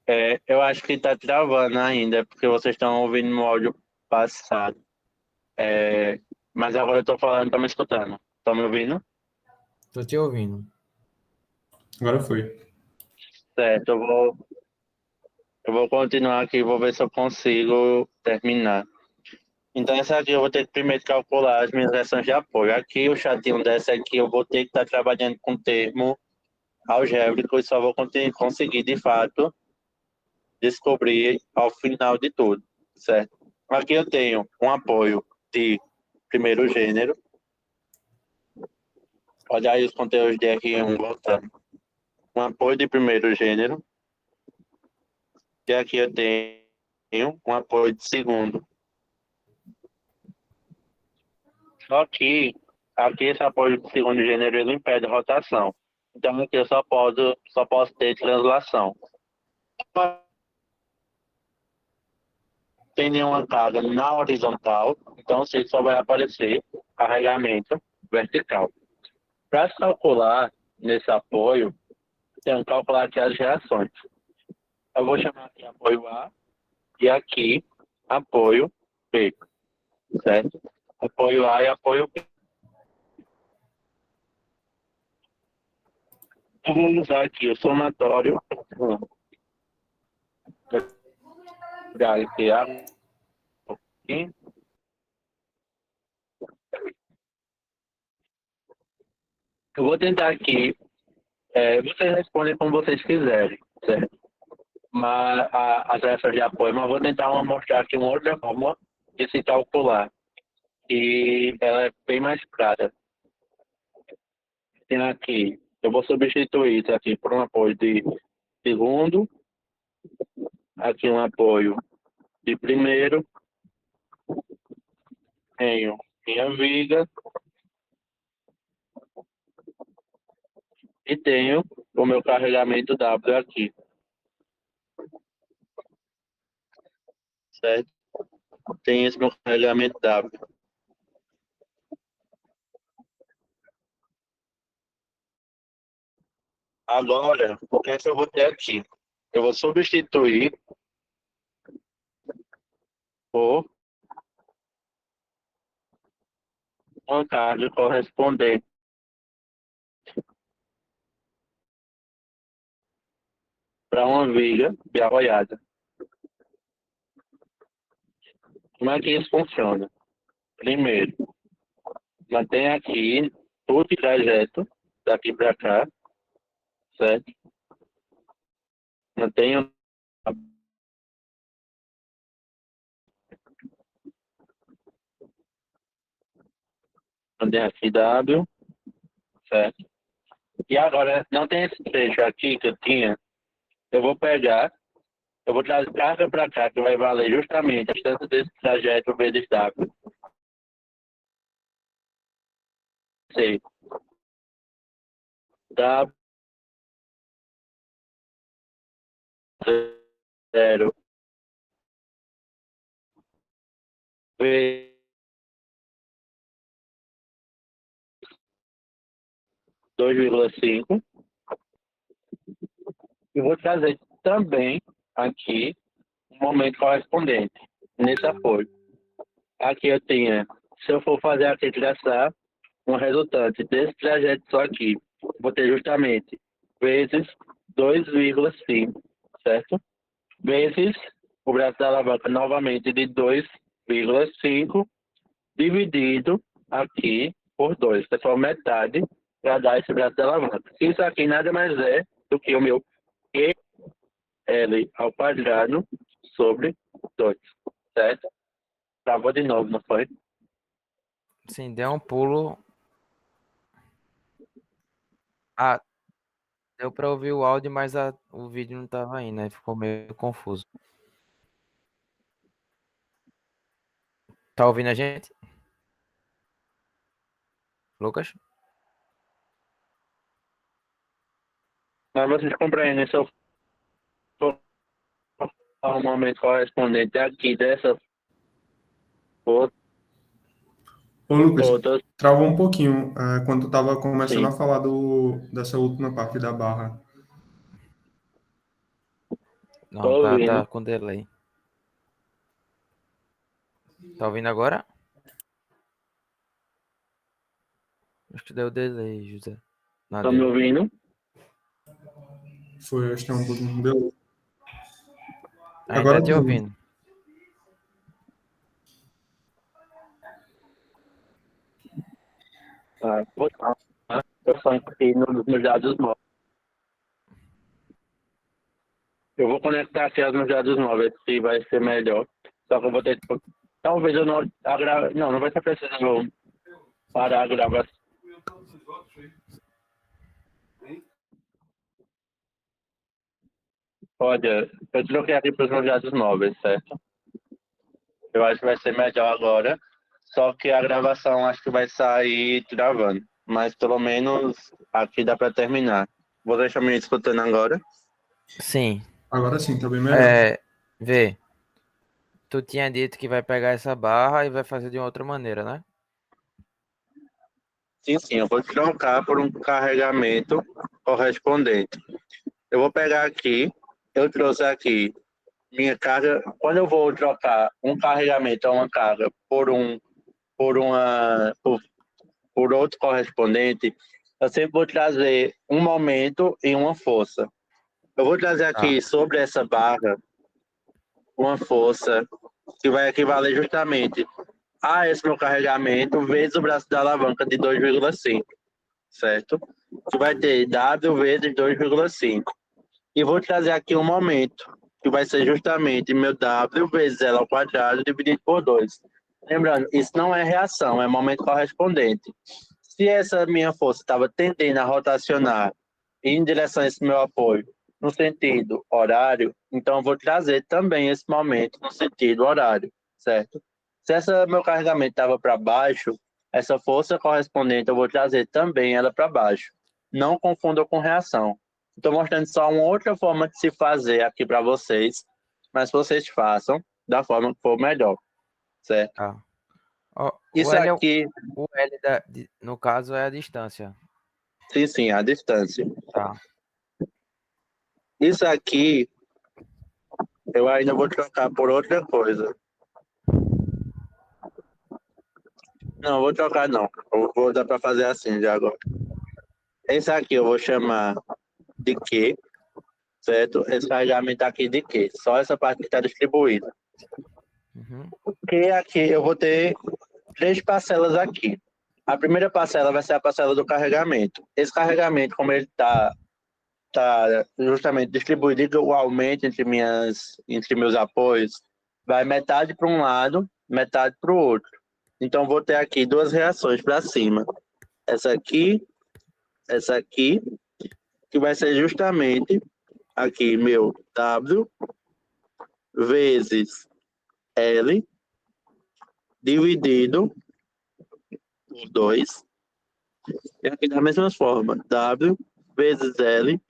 É, eu acho que está travando ainda, porque vocês estão ouvindo no áudio passado. É, mas agora eu estou falando, estão me escutando. Estão me ouvindo? Tô te ouvindo. Agora foi. Certo, eu vou continuar aqui, vou ver se eu consigo terminar. Então, essa aqui eu vou ter que primeiro calcular as minhas reações de apoio. Aqui, o chatinho dessa aqui, eu vou ter que estar trabalhando com termo algébrico e só vou conseguir, de fato, descobrir ao final de tudo, certo? Aqui eu tenho um apoio de primeiro gênero. Olha aí os conteúdos de R1 voltando. Um apoio de primeiro gênero. E aqui eu tenho um apoio de segundo. Só que aqui esse apoio de segundo gênero ele impede rotação. Então aqui eu só posso ter translação. Tem nenhuma carga na horizontal, então você só vai aparecer carregamento vertical. Para calcular nesse apoio, tem que calcular aqui as reações. Eu vou chamar aqui apoio A e aqui apoio B, certo? Apoio A e apoio B. Eu vou usar aqui o somatório. Vou pegar aqui aqui. Eu vou tentar aqui. Vocês respondem como vocês quiserem, certo? Mas as reações de apoio, mas vou tentar mostrar aqui uma outra forma de se calcular. E ela é bem mais clara. Tem aqui, eu vou substituir isso aqui por um apoio de segundo, aqui um apoio de primeiro, tenho minha viga e tenho o meu carregamento W aqui, certo? Tem esse meu carregamento W. Agora, o que é que eu vou ter aqui? Eu vou substituir por uma carga correspondente para uma viga de arroiada. Como é que isso funciona? Primeiro, mantém aqui todo o trajeto daqui para cá, certo? Mantenho aqui W, certo? E agora, não tem esse trecho aqui que eu tinha, eu vou pegar, eu vou trazer carga para cá, que vai valer justamente a distância desse trajeto vezes W. C. W 0 vezes 2,5. E vou trazer também aqui o momento correspondente nesse apoio. Aqui eu tinha, se eu for fazer aqui traçar um resultante desse trajeto só aqui, vou ter justamente vezes 2,5, certo? Vezes o braço da alavanca novamente de 2,5 dividido aqui por 2, que é metade para dar esse braço da alavanca. Isso aqui nada mais é do que o meu QL ao quadrado sobre 2, certo? Travou de novo, não foi? Sim, deu um pulo. Ah, deu para ouvir o áudio, mas o vídeo não tava indo, né? Ficou meio confuso. Tá ouvindo a gente, Lucas? Mas vocês compreendem se eu for ao momento correspondente aqui dessa outra, Ô, Lucas, travou um pouquinho quando tu estava começando sim. a falar dessa última parte da barra. Não, Tô ouvindo. tá com delay. Tá ouvindo agora? Acho que deu delay, José. Na Estão me dele. ouvindo? Foi, acho que é um pouquinho. Deu. Ainda Agora te sim. ouvindo. Vou dar uma situação aqui nos meus dados móveis. Eu vou conectar aqui aos meus dados móveis, se vai ser melhor. Só que eu vou ter. Talvez eu não. Não vai ser preciso parar a gravação. Olha, eu troquei aqui para os meus dados móveis, certo? Eu acho que vai ser melhor agora. Só que a gravação acho que vai sair travando. Mas pelo menos aqui dá para terminar. Vou deixar me escutando agora. Sim. Agora sim, tá bem melhor. Vê. Tu tinha dito que vai pegar essa barra e vai fazer de uma outra maneira, né? Sim, eu vou trocar por um carregamento correspondente. Eu vou pegar aqui, eu trouxe aqui minha carga. Quando eu vou trocar um carregamento ou uma carga por outro correspondente, eu sempre vou trazer um momento e uma força. Eu vou trazer aqui sobre essa barra uma força que vai equivaler justamente a esse meu carregamento vezes o braço da alavanca de 2,5, certo? Que vai ter W vezes 2,5. E vou trazer aqui um momento, que vai ser justamente meu W vezes L ao quadrado dividido por 2. Lembrando, isso não é reação, é momento correspondente. Se essa minha força estava tendendo a rotacionar em direção a esse meu apoio no sentido horário, então eu vou trazer também esse momento no sentido horário, certo? Se esse meu carregamento estava para baixo, essa força correspondente eu vou trazer também ela para baixo. Não confunda com reação. Estou mostrando só uma outra forma de se fazer aqui para vocês, mas vocês façam da forma que for melhor, certo? Isso aqui... O L no caso é a distância. Sim, a distância. Tá. Isso aqui eu ainda vou trocar por outra coisa. Não, vou trocar não. Eu vou dar para fazer assim já agora. Esse aqui eu vou chamar de Q, certo? Esse carregamento aqui de Q. Só essa parte que está distribuída. Uhum. Porque aqui eu vou ter 3 parcelas aqui. A primeira parcela vai ser a parcela do carregamento. Esse carregamento, como ele está justamente distribuído igualmente entre meus apoios, vai metade para um lado, metade para o outro. Então, vou ter aqui 2 reações para cima. Essa aqui, que vai ser justamente aqui meu W vezes L dividido por 2. E aqui da mesma forma, W vezes L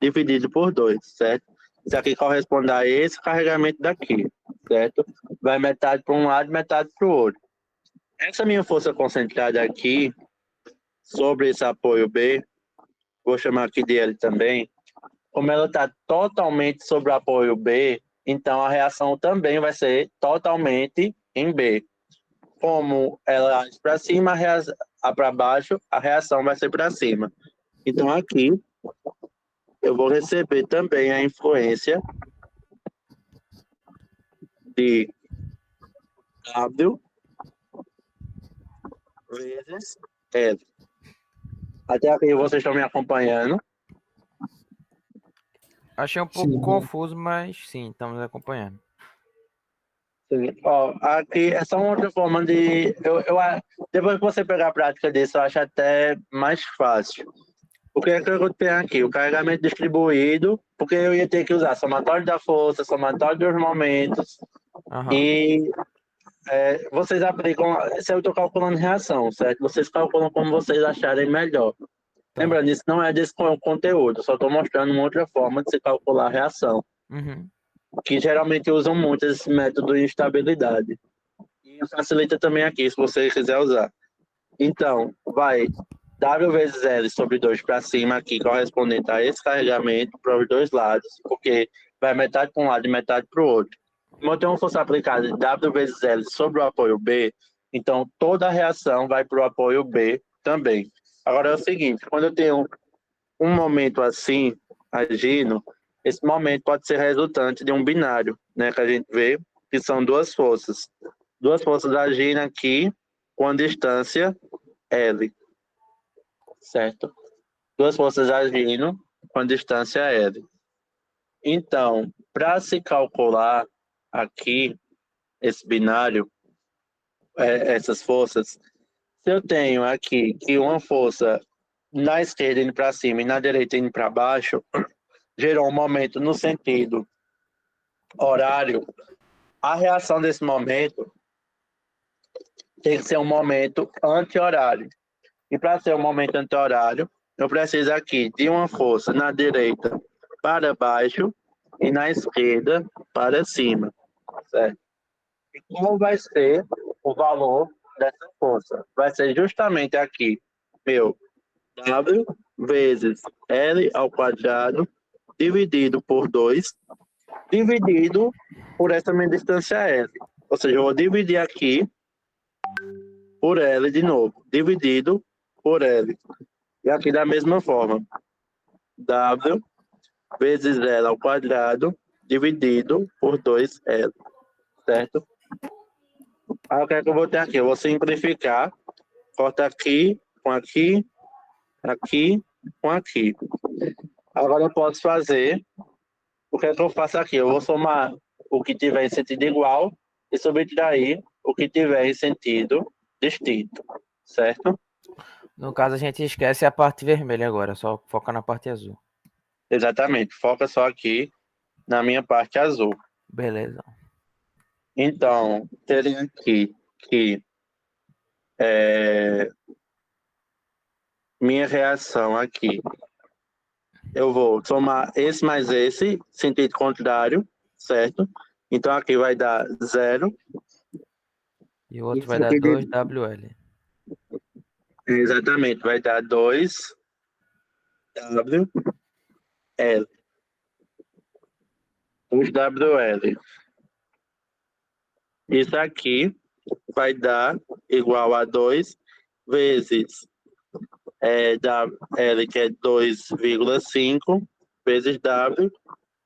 dividido por 2, certo? Isso aqui corresponde a esse carregamento daqui, certo? Vai metade para um lado e metade para o outro. Essa minha força concentrada aqui, sobre esse apoio B, vou chamar aqui de L também, como ela está totalmente sobre o apoio B, então a reação também vai ser totalmente em B. Como ela age para cima, para baixo, a reação vai ser para cima. Então aqui eu vou receber também a influência de W vezes L. Até aqui vocês estão me acompanhando? Achei um pouco confuso, mas sim, estamos acompanhando. Sim. Ó, aqui é só uma outra forma de... depois que você pegar a prática disso, eu acho até mais fácil. O que é que eu tenho aqui? O carregamento distribuído, porque eu ia ter que usar somatório da força, somatório dos momentos, e vocês aplicam, se eu estou calculando reação, certo? Vocês calculam como vocês acharem melhor. Tá. Lembrando, isso não é desse conteúdo, só estou mostrando uma outra forma de se calcular a reação. Que geralmente usam muito esse método de instabilidade. E facilita também aqui, se você quiser usar. Então, vai W vezes L sobre 2 para cima aqui, correspondente a esse carregamento para os dois lados, porque vai metade para um lado e metade para o outro. Como eu tenho uma força aplicada de W vezes L sobre o apoio B, então toda a reação vai para o apoio B também. Agora é o seguinte, quando eu tenho um momento assim, agindo, esse momento pode ser resultante de um binário, né, que a gente vê que são duas forças agindo aqui com a distância L, certo? Duas forças agindo com a distância L. Então, para se calcular aqui esse binário, essas forças, se eu tenho aqui que uma força na esquerda indo para cima e na direita indo para baixo, gerou um momento no sentido horário, a reação desse momento tem que ser um momento anti-horário. E para ser um momento anti-horário, eu preciso aqui de uma força na direita para baixo e na esquerda para cima, certo? E qual vai ser o valor dessa força? Vai ser justamente aqui, meu W vezes L ao quadrado dividido por 2, dividido por essa minha distância L. Ou seja, eu vou dividir aqui por L de novo, dividido por L. E aqui da mesma forma, W vezes L ao quadrado dividido por 2L, certo? Aí o que é que eu vou ter aqui? Eu vou simplificar, corta aqui, com aqui, aqui, com aqui. Agora eu posso fazer, o que é que eu faço aqui? Eu vou somar o que tiver em sentido igual e subtrair o que tiver em sentido distinto, certo? No caso, a gente esquece a parte vermelha agora, só foca na parte azul. Exatamente, foca só aqui na minha parte azul. Beleza. Então, teria aqui que minha reação aqui, eu vou somar esse mais esse, sentido contrário, certo? Então aqui vai dar 0. E o outro vai dar 2WL. Exatamente, vai dar 2WL. Os WL. Isso aqui vai dar igual a 2 vezes L, que é 2,5, vezes W,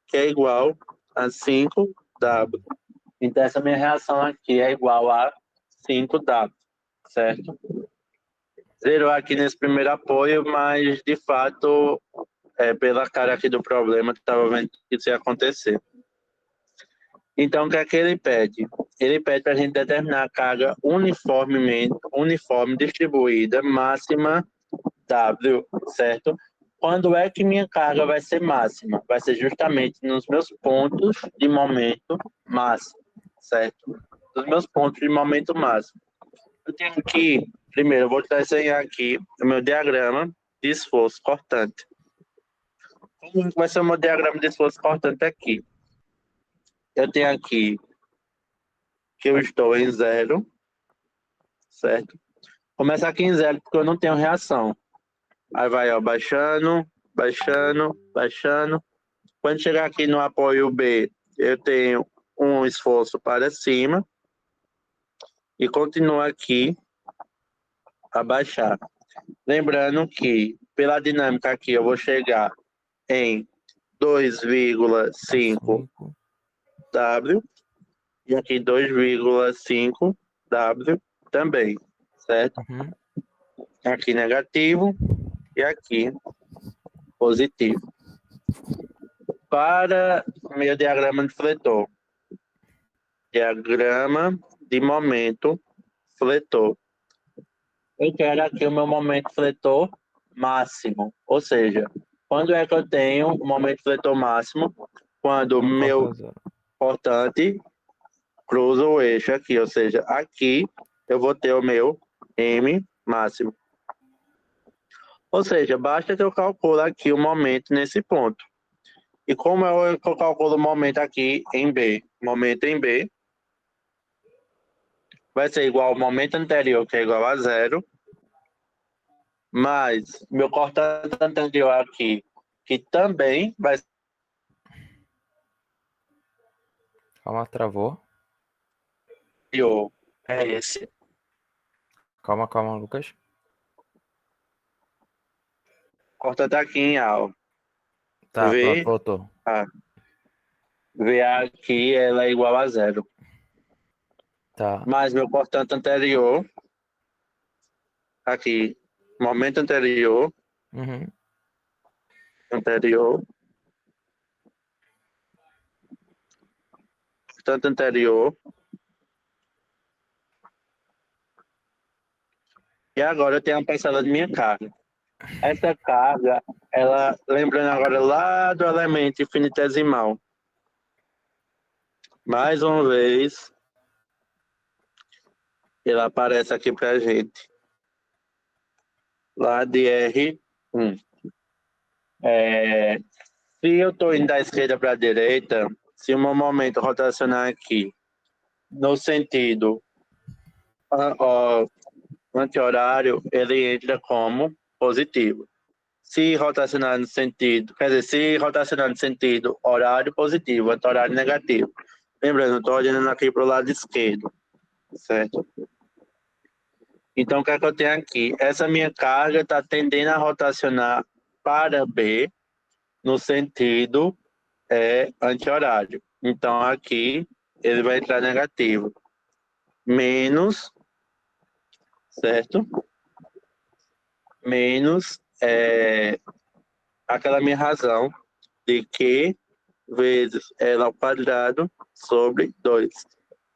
que é igual a 5W. Então, essa minha reação aqui é igual a 5W, certo? Zero aqui nesse primeiro apoio, mas, de fato, pela cara aqui do problema, estava vendo que isso ia acontecer. Então, o que é que ele pede? Ele pede para a gente determinar a carga uniforme distribuída, máxima W, certo? Quando é que minha carga vai ser máxima? Vai ser justamente nos meus pontos de momento máximo, certo? Nos meus pontos de momento máximo. Eu tenho aqui, primeiro, eu vou desenhar aqui o meu diagrama de esforço cortante. Como vai ser o meu diagrama de esforço cortante aqui? Eu tenho aqui que eu estou em 0, certo? Começa aqui em 0 porque eu não tenho reação. Aí vai, ó, baixando, baixando, baixando. Quando chegar aqui no apoio B, eu tenho um esforço para cima e continua aqui a baixar. Lembrando que, pela dinâmica aqui, eu vou chegar em 2,5 W e aqui 2,5 W também, certo? Uhum. Aqui negativo e aqui positivo. Para meu diagrama de fletor. Diagrama de momento fletor. Eu quero aqui o meu momento fletor máximo. Ou seja, quando é que eu tenho o momento fletor máximo? Quando o meu cortante cruza o eixo aqui. Ou seja, aqui eu vou ter o meu M máximo. Ou seja, basta que eu calcule aqui o momento nesse ponto. E como eu calculo o momento aqui em B? Momento em B vai ser igual ao momento anterior, que é igual a 0, mais meu cortante anterior aqui, que também vai ser... Calma, travou. É esse. Calma, Lucas. Cortante aqui em A. Tá, V, pronto, voltou. V aqui, ela é igual a 0. Tá. Mais meu cortante anterior, aqui, momento anterior, Uhum. Cortante anterior. E agora eu tenho a parcela de minha carga. Essa carga, ela, lembrando agora lá do elemento infinitesimal. Mais uma vez, ela aparece aqui para a gente. Lá de R1. Se eu estou indo da esquerda para a direita, se o meu momento rotacionar aqui no sentido anti-horário, ele entra como positivo. Se rotacionar no sentido, quer dizer, se rotacionar no sentido horário positivo, anti-horário negativo. Lembrando, estou olhando aqui para o lado esquerdo, certo? Então, o que é que eu tenho aqui? Essa minha carga está tendendo a rotacionar para B no sentido anti-horário. Então, aqui ele vai entrar negativo. Menos, certo? Menos aquela minha razão de Q vezes L ao quadrado sobre 2.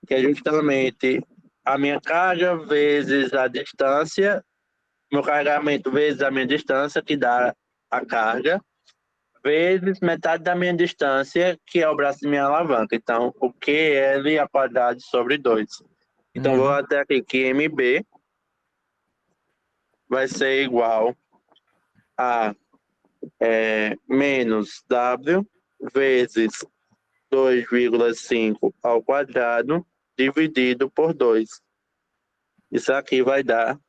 Que é justamente a minha carga vezes a distância, meu carregamento vezes a minha distância, que dá a carga, vezes metade da minha distância, que é o braço de minha alavanca. Então, o QL ao quadrado sobre 2. Então, vou até aqui que MB vai ser igual a menos W vezes 2,5 ao quadrado dividido por 2. Isso aqui vai dar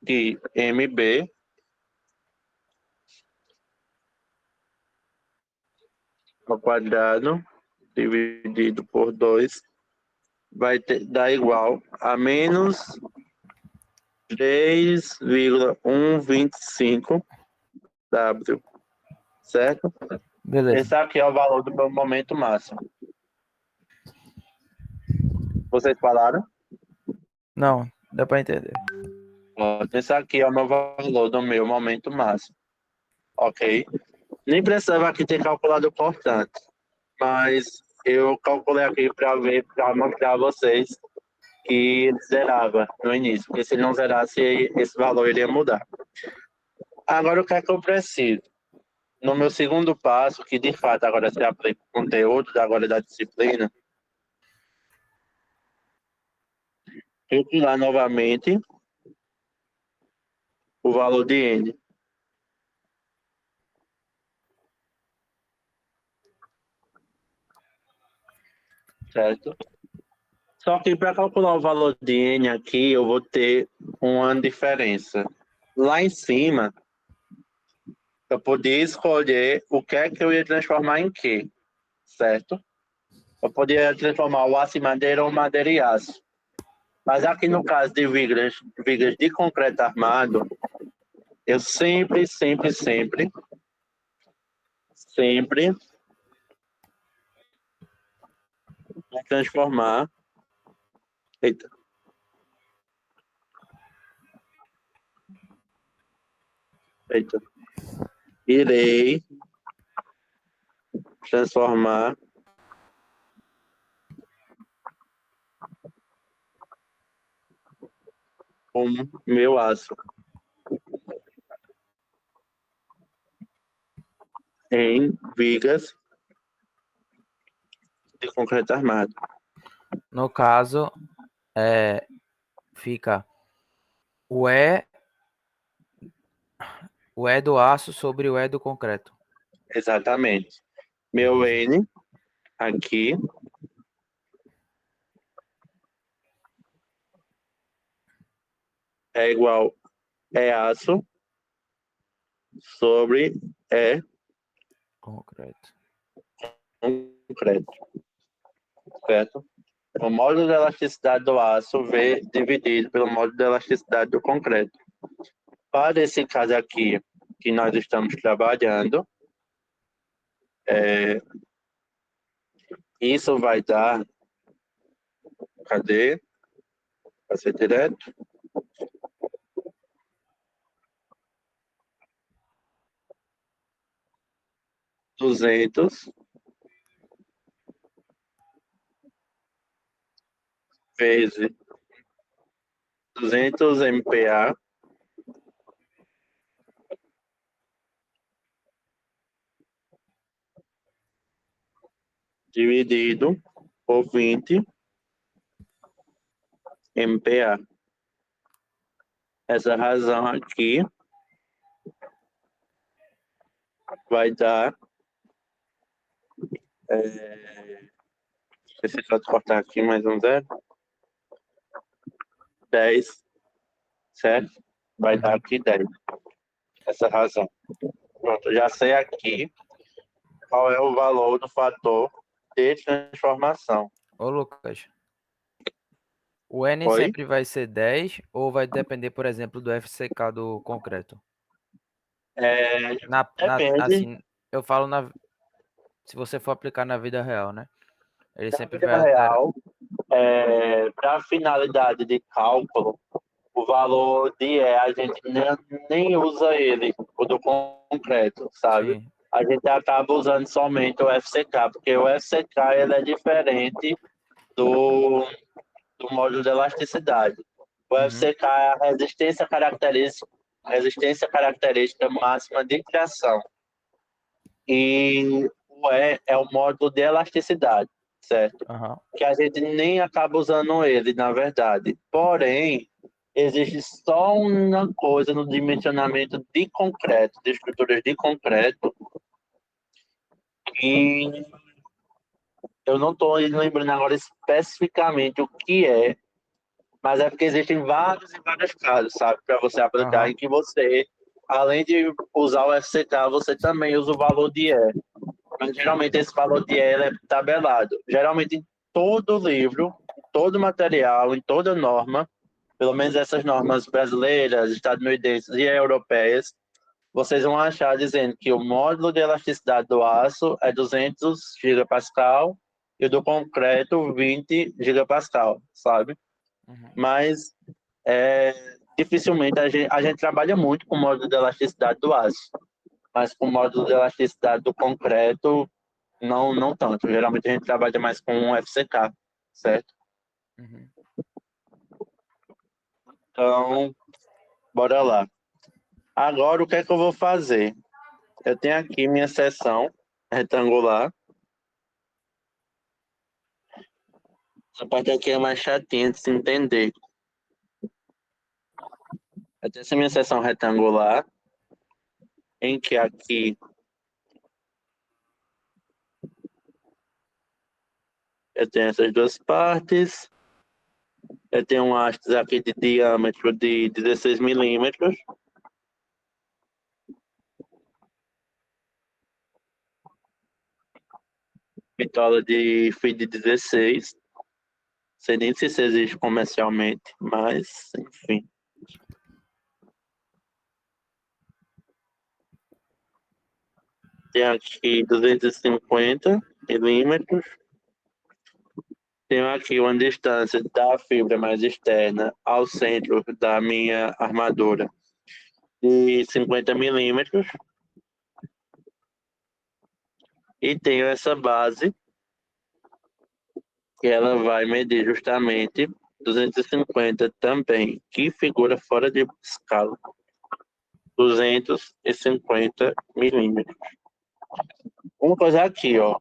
que MB ao quadrado dividido por 2 vai dar igual a menos 3,125 W, certo? Beleza. Esse aqui é o valor do meu momento máximo. Vocês falaram? Não, dá para entender. Esse aqui é o meu valor do meu momento máximo. Ok? Nem precisava aqui ter calculado o cortante, mas eu calculei aqui para ver, para mostrar a vocês que ele zerava no início, porque se ele não zerasse, esse valor iria mudar. Agora, o que é que eu preciso? No meu segundo passo, que de fato agora se aplica o conteúdo agora da disciplina, calcular novamente o valor de N. certo? Só que para calcular o valor de N aqui, eu vou ter uma diferença. Lá em cima, eu podia escolher o que é que eu ia transformar em quê, certo? Eu podia transformar o aço em madeira ou madeira e aço. Mas aqui no caso de vigas de concreto armado, eu sempre vou transformar. Eita. Eita. Irei transformar o meu aço em vigas de concreto armado. No caso, fica o E do aço sobre o E do concreto. Exatamente. Meu N aqui é igual E aço sobre E Concreto. concreto, certo? O módulo de elasticidade do aço V dividido pelo módulo de elasticidade do concreto. Para esse caso aqui que nós estamos trabalhando, isso vai dar, cadê? Vai ser direto. Vezes 200 MPa dividido por 20 MPa. Essa razão aqui vai dar. Se pode cortar aqui mais um zero. 10, certo? Vai dar aqui 10. Essa razão. Pronto, já sei aqui qual é o valor do fator de transformação. Ô, Lucas, o N Oi? sempre vai ser 10 ou vai depender, por exemplo, do FCK do concreto? Depende. Assim, eu falo se você for aplicar na vida real, né? Ele Na sempre vida vai alterar. real, para finalidade de cálculo, o valor de E, a gente nem usa ele, o do concreto, sabe? Sim. A gente acaba usando somente o FCK, porque o FCK ele é diferente do módulo de elasticidade. O FCK é a resistência característica máxima de tração. E o E é o módulo de elasticidade, certo? Uhum. Que a gente nem acaba usando ele, na verdade. Porém, existe só uma coisa no dimensionamento de concreto, de estruturas de concreto, e eu não estou lembrando agora especificamente o que é, mas é porque existem vários e vários casos, sabe, para você aplicar, em que você, além de usar o FCK, você também usa o valor de E. Mas geralmente esse valor de E é tabelado. Geralmente em todo livro, em todo material, em toda norma, pelo menos essas normas brasileiras, estadunidenses e europeias, vocês vão achar dizendo que o módulo de elasticidade do aço é 200 gigapascal e o do concreto 20 gigapascal, sabe? Mas dificilmente a gente trabalha muito com o módulo de elasticidade do aço, mas com o módulo de elasticidade do concreto, não tanto. Geralmente a gente trabalha mais com um FCK, certo? Então, bora lá. Agora, o que é que eu vou fazer? Eu tenho aqui minha seção retangular. Essa parte aqui é mais chatinha de se entender. Eu tenho essa minha seção retangular, em que aqui Eu tenho essas duas partes. Eu tenho um hastes aqui de diâmetro de 16 milímetros. Bitola de feed 16. Sei nem se isso existe comercialmente, mas enfim. Tem aqui 250 milímetros. Tenho aqui uma distância da fibra mais externa ao centro da minha armadura de 50 milímetros. E tenho essa base, que ela vai medir justamente 250 também, que figura fora de escala. 250 milímetros. Uma coisa aqui, ó.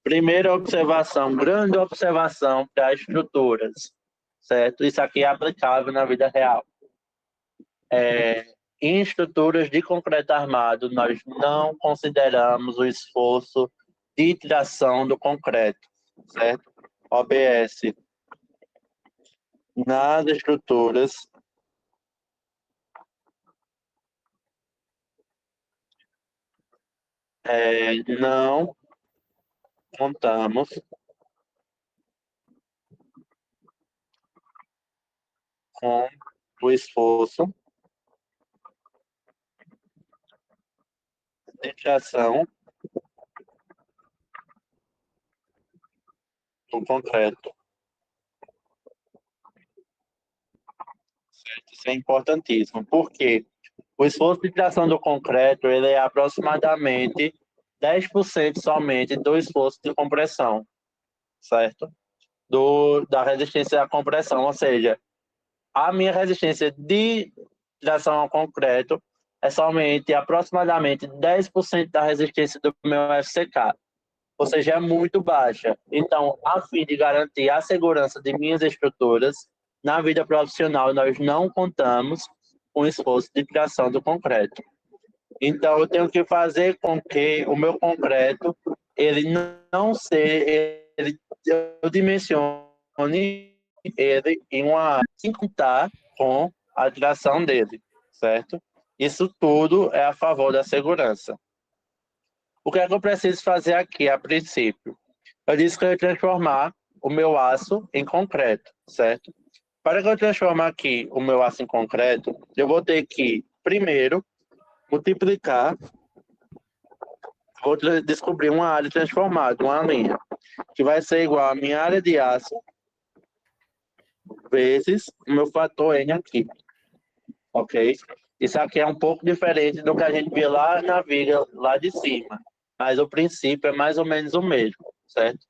Primeira observação, grande observação para estruturas, certo? Isso aqui é aplicável na vida real. Em estruturas de concreto armado, nós não consideramos o esforço de tração do concreto, certo? OBS. Nas estruturas, não contamos com o esforço de tração do concreto. Certo? Isso é importantíssimo, porque o esforço de tração do concreto ele é aproximadamente 10% somente do esforço de compressão, certo? Da resistência à compressão, ou seja, a minha resistência de tração ao concreto é somente aproximadamente 10% da resistência do meu FCK, ou seja, é muito baixa. Então, a fim de garantir a segurança de minhas estruturas, na vida profissional nós não contamos com o esforço de tração do concreto. Então, eu tenho que fazer com que o meu concreto, ele não seja, eu dimensione ele em uma área, sem contar com a tração dele, certo? Isso tudo é a favor da segurança. O que é que eu preciso fazer aqui, a princípio? Eu disse que eu ia transformar o meu aço em concreto, certo? Para que eu transformar aqui o meu aço em concreto, eu vou ter que, primeiro, multiplicar, vou descobrir uma área transformada, uma linha, que vai ser igual à minha área de aço vezes o meu fator N aqui, ok? Isso aqui é um pouco diferente do que a gente vê lá na viga, lá de cima, mas o princípio é mais ou menos o mesmo, certo?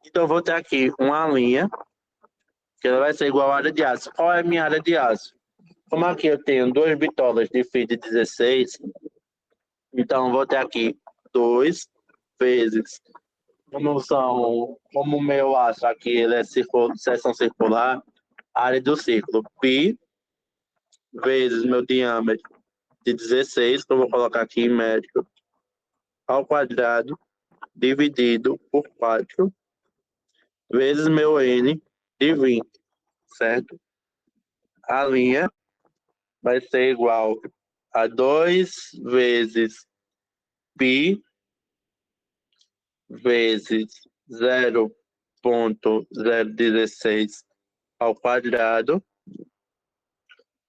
Então, eu vou ter aqui uma linha, que ela vai ser igual à área de aço. Qual é a minha área de aço? Como aqui eu tenho 2 bitolas de feed 16, então eu vou ter aqui 2 vezes, como o meu aço aqui ele é seção circular, a área do círculo, π vezes meu diâmetro de 16, que eu vou colocar aqui em metro, ao quadrado, dividido por 4, vezes meu N de 20, certo? A linha vai ser igual a 2 vezes π vezes 0,016 ao quadrado,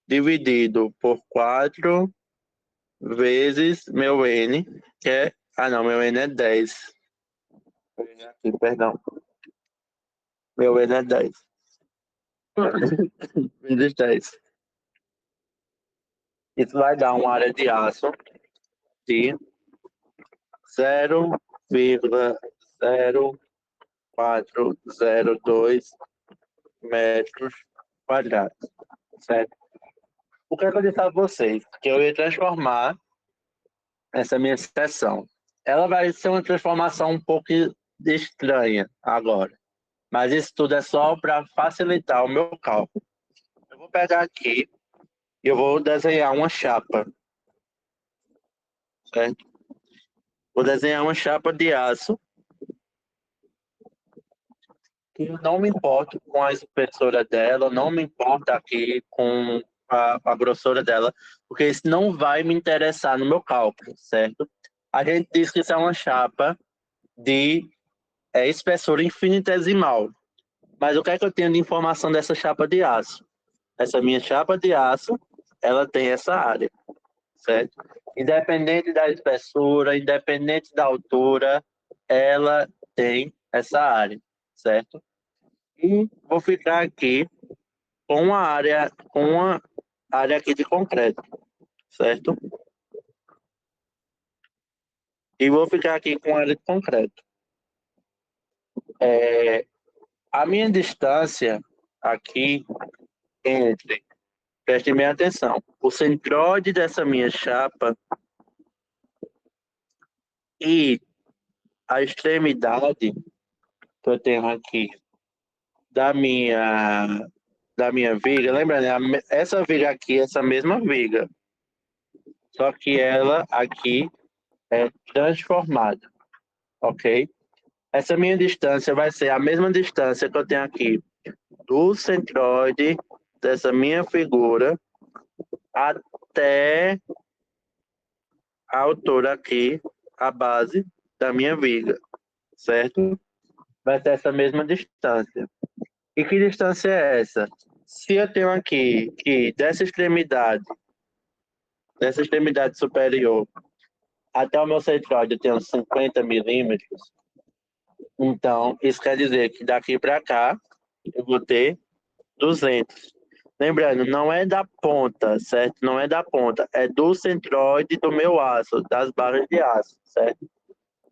dividido por 4 vezes meu N, que é... Ah, não, meu N é 10. Aqui, perdão. Meu N é 10. Vezes 10. Isso vai dar uma área de aço de 0,0402 metros quadrados, certo? O que é que eu disse a vocês? Que eu ia transformar essa minha seção. Ela vai ser uma transformação um pouco estranha agora, mas isso tudo é só para facilitar o meu cálculo. Eu vou pegar aqui e eu vou desenhar uma chapa, certo? Vou desenhar uma chapa de aço que eu não me importo com a espessura dela, não me importo aqui com a grossura dela, porque isso não vai me interessar no meu cálculo, certo? A gente diz que isso é uma chapa de espessura infinitesimal. Mas o que é que eu tenho de informação dessa chapa de aço? Essa minha chapa de aço, ela tem essa área, certo? Independente da espessura, independente da altura, ela tem essa área, certo? E vou ficar aqui com uma área aqui de concreto, certo? E vou ficar aqui com a área de concreto. A minha distância aqui entre, preste bem atenção, o centroide dessa minha chapa e a extremidade que eu tenho aqui da minha viga, lembra, né? Essa viga aqui, essa mesma viga, só que ela aqui é transformada, ok? Essa minha distância vai ser a mesma distância que eu tenho aqui do centroide dessa minha figura até a altura aqui, a base da minha viga, certo? Vai ter essa mesma distância. E que distância é essa? Se eu tenho aqui que dessa extremidade superior até o meu centroide eu tenho 50 milímetros, então isso quer dizer que daqui para cá eu vou ter 200. Lembrando, não é da ponta, certo? Não é da ponta, é do centroide do meu aço, das barras de aço, certo?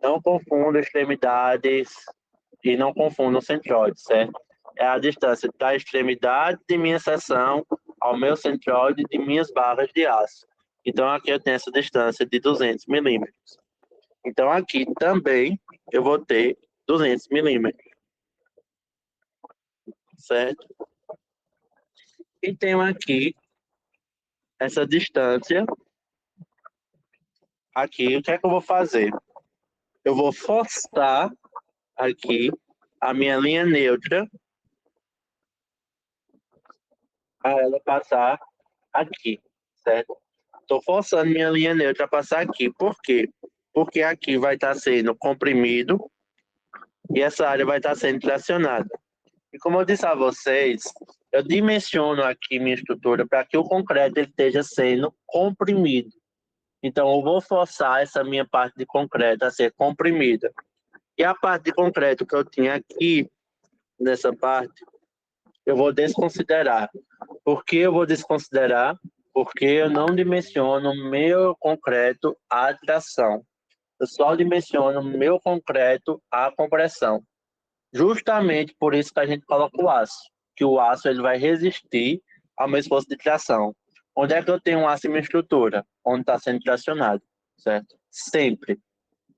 Não confunda extremidades e não confunda o centroide, certo? É a distância da extremidade de minha seção ao meu centroide de minhas barras de aço. Então, aqui eu tenho essa distância de 200 milímetros. Então, aqui também eu vou ter 200 milímetros, certo? E tenho aqui essa distância. Aqui, o que é que eu vou fazer? Eu vou forçar aqui a minha linha neutra a ela passar aqui, certo? Estou forçando minha linha neutra a passar aqui. Por quê? Porque aqui vai estar sendo comprimido e essa área vai estar sendo tracionada. E como eu disse a vocês, eu dimensiono aqui minha estrutura para que o concreto ele esteja sendo comprimido. Então, eu vou forçar essa minha parte de concreto a ser comprimida. E a parte de concreto que eu tinha aqui, nessa parte, eu vou desconsiderar. Por que eu vou desconsiderar? Porque eu não dimensiono meu concreto à tração. Eu só dimensiono meu concreto à compressão. Justamente por isso que a gente coloca o aço. Que o aço ele vai resistir ao meu esforço de tração. Onde é que eu tenho um aço em minha estrutura? Onde está sendo tracionado, certo? Sempre.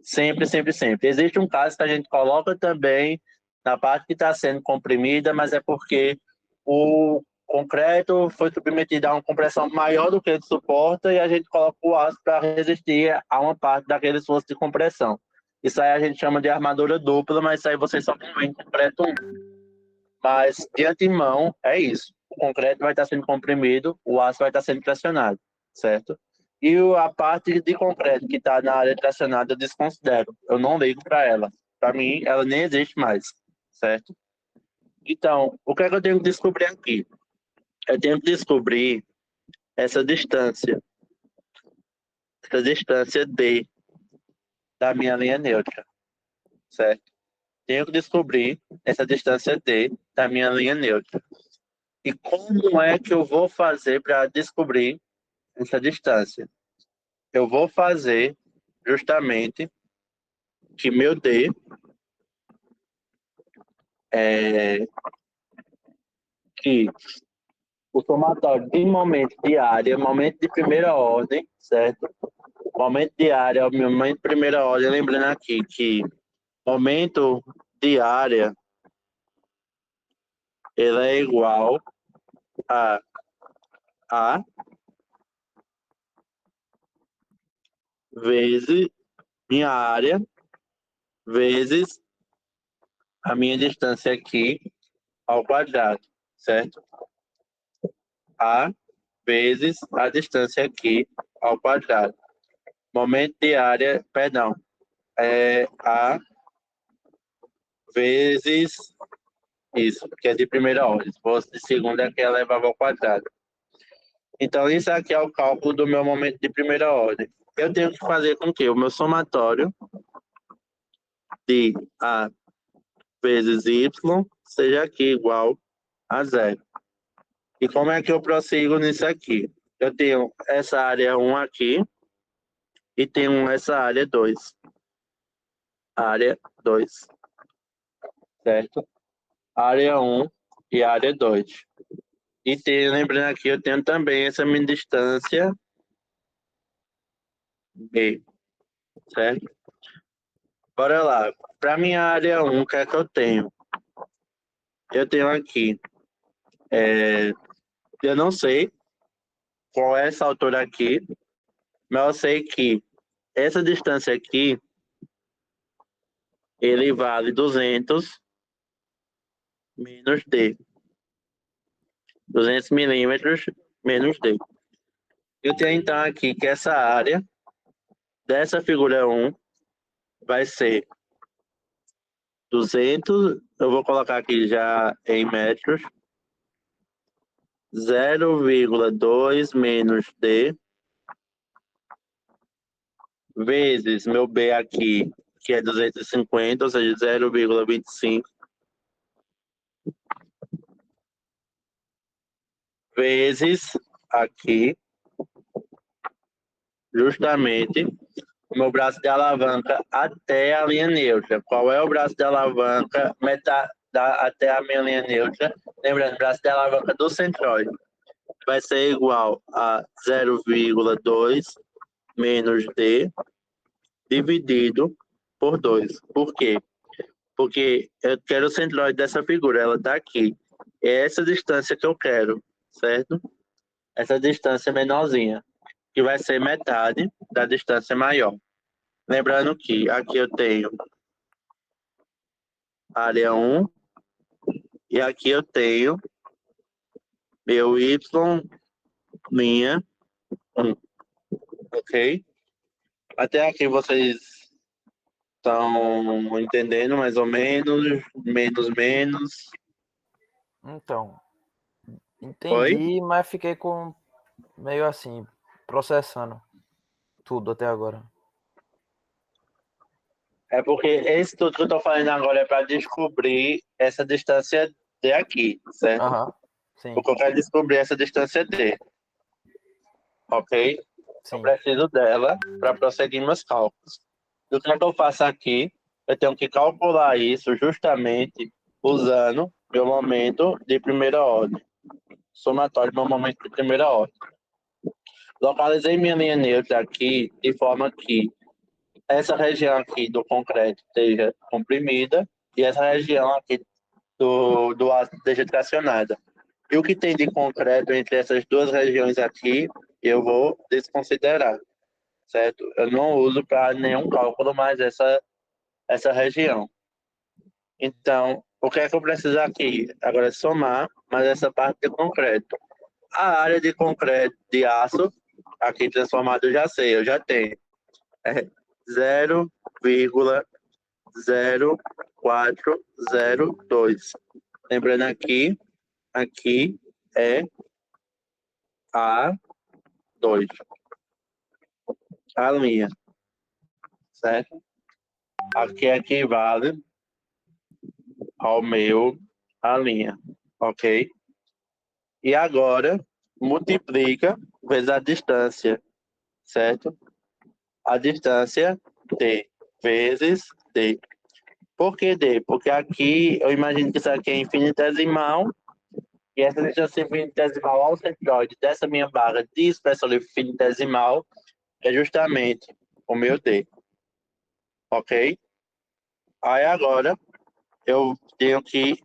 Sempre, sempre, sempre. Existe um caso que a gente coloca também na parte que está sendo comprimida, mas é porque o concreto foi submetido a uma compressão maior do que ele suporta e a gente coloca o aço para resistir a uma parte daquele esforço de compressão. Isso aí a gente chama de armadura dupla, mas isso aí vocês só vão ver em concreto 1. Mas, de antemão, é isso. O concreto vai estar sendo comprimido, o aço vai estar sendo pressionado, certo? E a parte de concreto que está na área tracionada eu desconsidero. Eu não ligo para ela. Para mim, ela nem existe mais, certo? Então, o que é que eu tenho que descobrir aqui? Eu tenho que descobrir essa distância D da minha linha neutra, certo? Tenho que descobrir essa distância D da minha linha neutra. E como é que eu vou fazer para descobrir essa distância? Eu vou fazer justamente que meu D é que o somatório de momento de área, momento de primeira ordem, certo? Momento de área, momento de primeira ordem, lembrando aqui que momento de área ele é igual a vezes minha área vezes a minha distância aqui ao quadrado, certo? A vezes a distância aqui ao quadrado. Momento de área, perdão, é A vezes isso, que é de primeira ordem. Se fosse de segunda, aqui é elevado ao quadrado. Então, isso aqui é o cálculo do meu momento de primeira ordem. Eu tenho que fazer com que o meu somatório de A vezes Y seja aqui igual a zero. E como é que eu prossigo nisso aqui? Eu tenho essa área 1 aqui e tenho essa área 2. Área 2. Certo? Área 1 e área 2. E lembrando aqui, eu tenho também essa minha distância B. Certo? Bora lá. Para minha área 1, o que é que eu tenho? Eu tenho aqui. Eu não sei qual é essa altura aqui, mas eu sei que essa distância aqui, ele vale 200 menos D. 200 milímetros menos D. Eu tenho então aqui que essa área dessa figura 1 vai ser 200, eu vou colocar aqui já em metros, 0,2 menos D, vezes meu B aqui, que é 250, ou seja, 0,25, vezes aqui, justamente, o meu braço de alavanca até a linha neutra. Qual é o braço de alavanca até a minha linha neutra? Lembrando, o braço de alavanca do centroide vai ser igual a 0,2 menos D dividido por 2. Por quê? Porque eu quero o centroide dessa figura, ela está aqui. É essa distância que eu quero, certo? Essa distância menorzinha, que vai ser metade da distância maior. Lembrando que aqui eu tenho área 1 e aqui eu tenho meu Y' 1, ok? Até aqui vocês estão entendendo mais ou menos, menos. Então, Oi? entendi, mas fiquei com meio assim, processando tudo até agora. É porque esse tudo que eu estou falando agora é para descobrir essa distância D aqui, certo? Aham, sim, Porque eu quero descobrir essa distância D, ok? Eu sim. preciso dela para prosseguir meus cálculos. O que é que eu faço aqui? Eu tenho que calcular isso justamente usando meu momento de primeira ordem. Somatório do meu momento de primeira ordem. Localizei minha linha neutra aqui de forma que essa região aqui do concreto esteja comprimida e essa região aqui do aço esteja tracionada. E o que tem de concreto entre essas duas regiões aqui, eu vou desconsiderar, certo? Eu não uso para nenhum cálculo mais essa região. Então, o que é que eu preciso aqui? Agora é somar, mas essa parte de concreto. A área de concreto de aço, aqui transformado, eu já sei, eu já tenho. É 0,0402. Lembrando aqui é A2, a linha, certo? Aqui equivale ao meu a linha, ok? E agora multiplica vezes a distância, certo? A distância D vezes D. Por que D? Porque aqui eu imagino que isso aqui é infinitesimal e essa distância infinitesimal ao centroide dessa minha barra de expressão infinitesimal é justamente o meu D, ok? Aí agora eu tenho que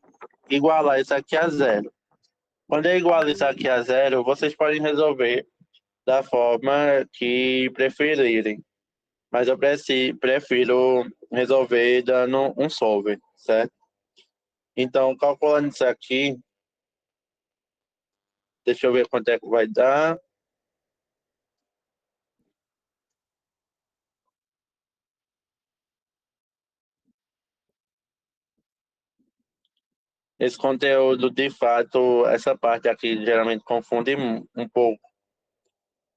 igualar isso aqui a zero. Quando eu igualo isso aqui a zero, vocês podem resolver da forma que preferirem. Mas eu prefiro resolver dando um solver, certo? Então, calculando isso aqui, deixa eu ver quanto é que vai dar. Esse conteúdo, de fato, essa parte aqui geralmente confunde um pouco,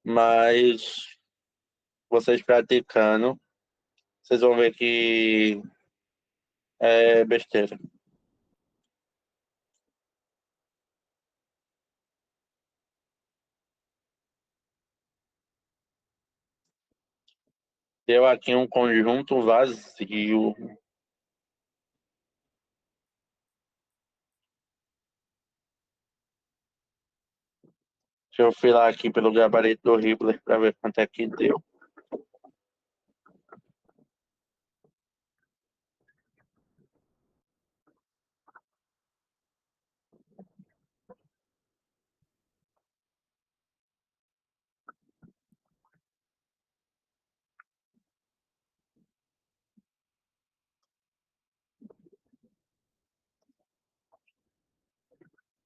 mas vocês praticando, vocês vão ver que é besteira. Deu aqui um conjunto vazio. Deixa eu filar aqui pelo gabarito do Rippler para ver quanto é que deu.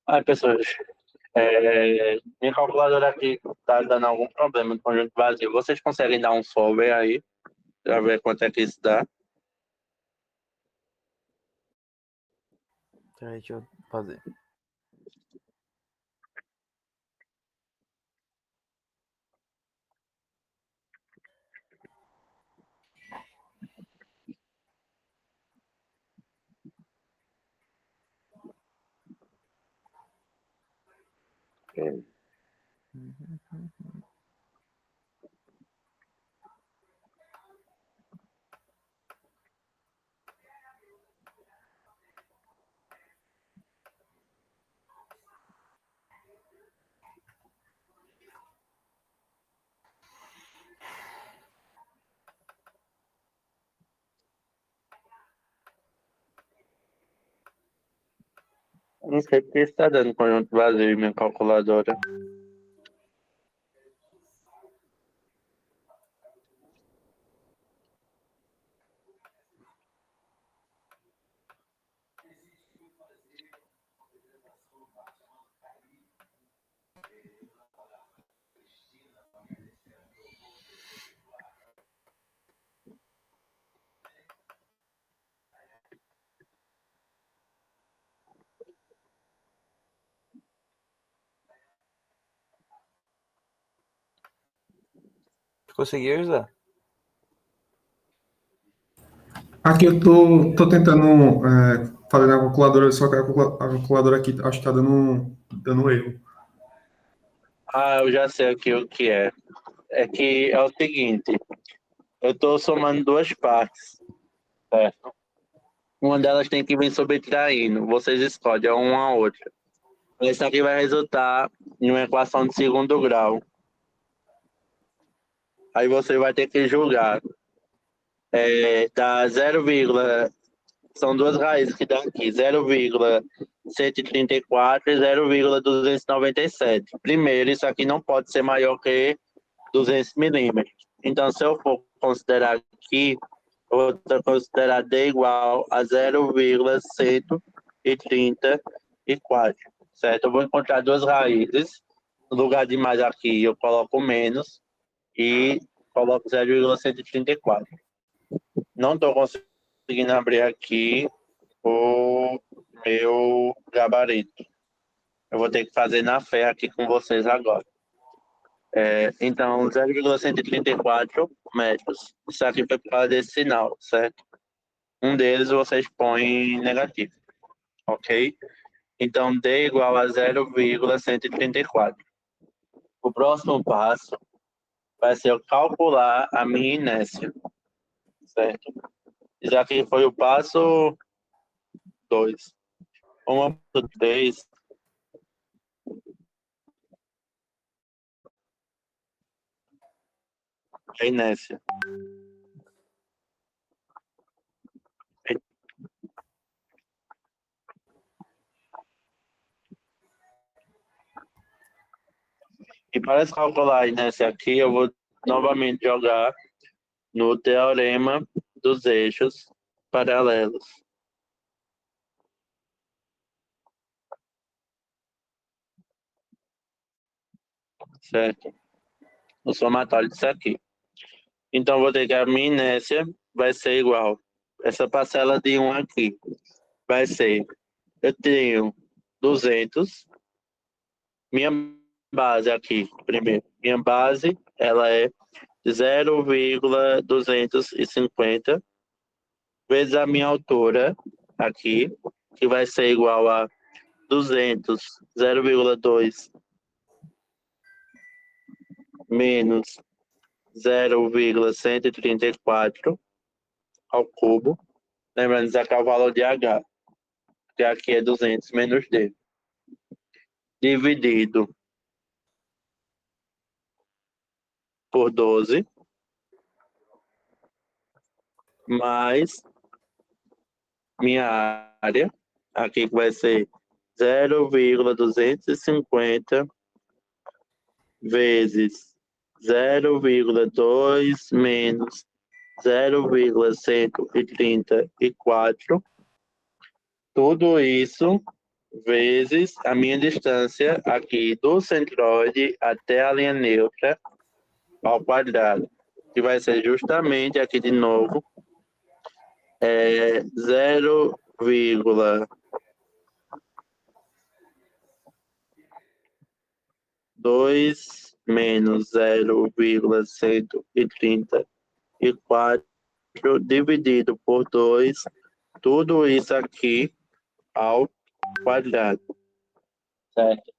Ai, pessoas, minha calculadora aqui tá dando algum problema no conjunto vazio. Vocês conseguem dar um solver aí para ver quanto é que isso dá? Peraí, deixa eu fazer. Não sei porque está dando conjunto vazio minha calculadora. Conseguiu, José? Aqui eu tô tentando fazer na calculadora, só que a calculadora aqui acho que tá dando erro. Ah, eu já sei aqui o que é. É que é o seguinte, eu estou somando duas partes, certo? Uma delas tem que vir subtraindo. Vocês escolhem uma ou outra. Isso aqui vai resultar em uma equação de segundo grau. Aí você vai ter que julgar. Dá 0, são duas raízes que dá aqui, 0,134 e 0,297. Primeiro, isso aqui não pode ser maior que 200 milímetros. Então, se eu for considerar aqui, eu vou considerar D igual a 0,134, certo? Eu vou encontrar duas raízes. No lugar de mais aqui, eu coloco menos e coloco 0,134. Não estou conseguindo abrir aqui o meu gabarito. Eu vou ter que fazer na fé aqui com vocês agora. Então, 0,134 metros. Isso aqui foi por causa desse sinal, certo? Um deles vocês põem negativo, ok? Então, D igual a 0,134. O próximo passo vai ser eu calcular a minha inércia, certo? Isso aqui foi o passo 2. O passo 3 é a inércia. E para calcular a inércia aqui, eu vou novamente jogar no teorema dos eixos paralelos. certo? O somatório disso aqui. Então, vou ter que a minha inércia vai ser igual. Essa parcela de 1 aqui vai ser, eu tenho 200, minha base aqui, primeiro, minha base, ela é 0,250 vezes a minha altura aqui, que vai ser igual a 200, 0,2 menos 0,134 ao cubo. Lembrando que aqui é o valor de H, que aqui é 200 menos D. Dividido por 12, mais minha área, aqui que vai ser 0,250 vezes 0,2 menos 0,134. Tudo isso vezes a minha distância aqui do centroide até a linha neutra ao quadrado, que vai ser justamente aqui de novo 0,2 menos 0,134 dividido por 2, tudo isso aqui ao quadrado, certo?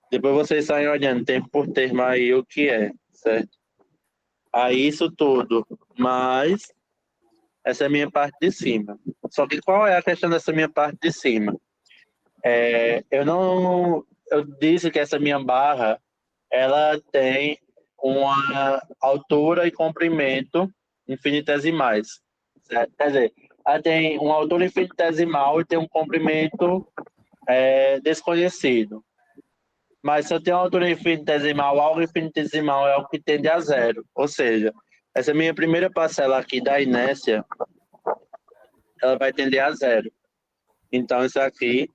Depois vocês saem olhando tempo por termo aí o que é, certo? Aí isso tudo, mas essa é a minha parte de cima. Só que qual é a questão dessa minha parte de cima? Eu disse que essa minha barra, ela tem uma altura e comprimento infinitesimais, certo? Quer dizer, ela tem uma altura infinitesimal e tem um comprimento desconhecido. Mas se eu tenho uma altura infinitesimal, algo infinitesimal é algo que tende a zero. Ou seja, essa minha primeira parcela aqui da inércia, ela vai tender a zero. Então, isso aqui,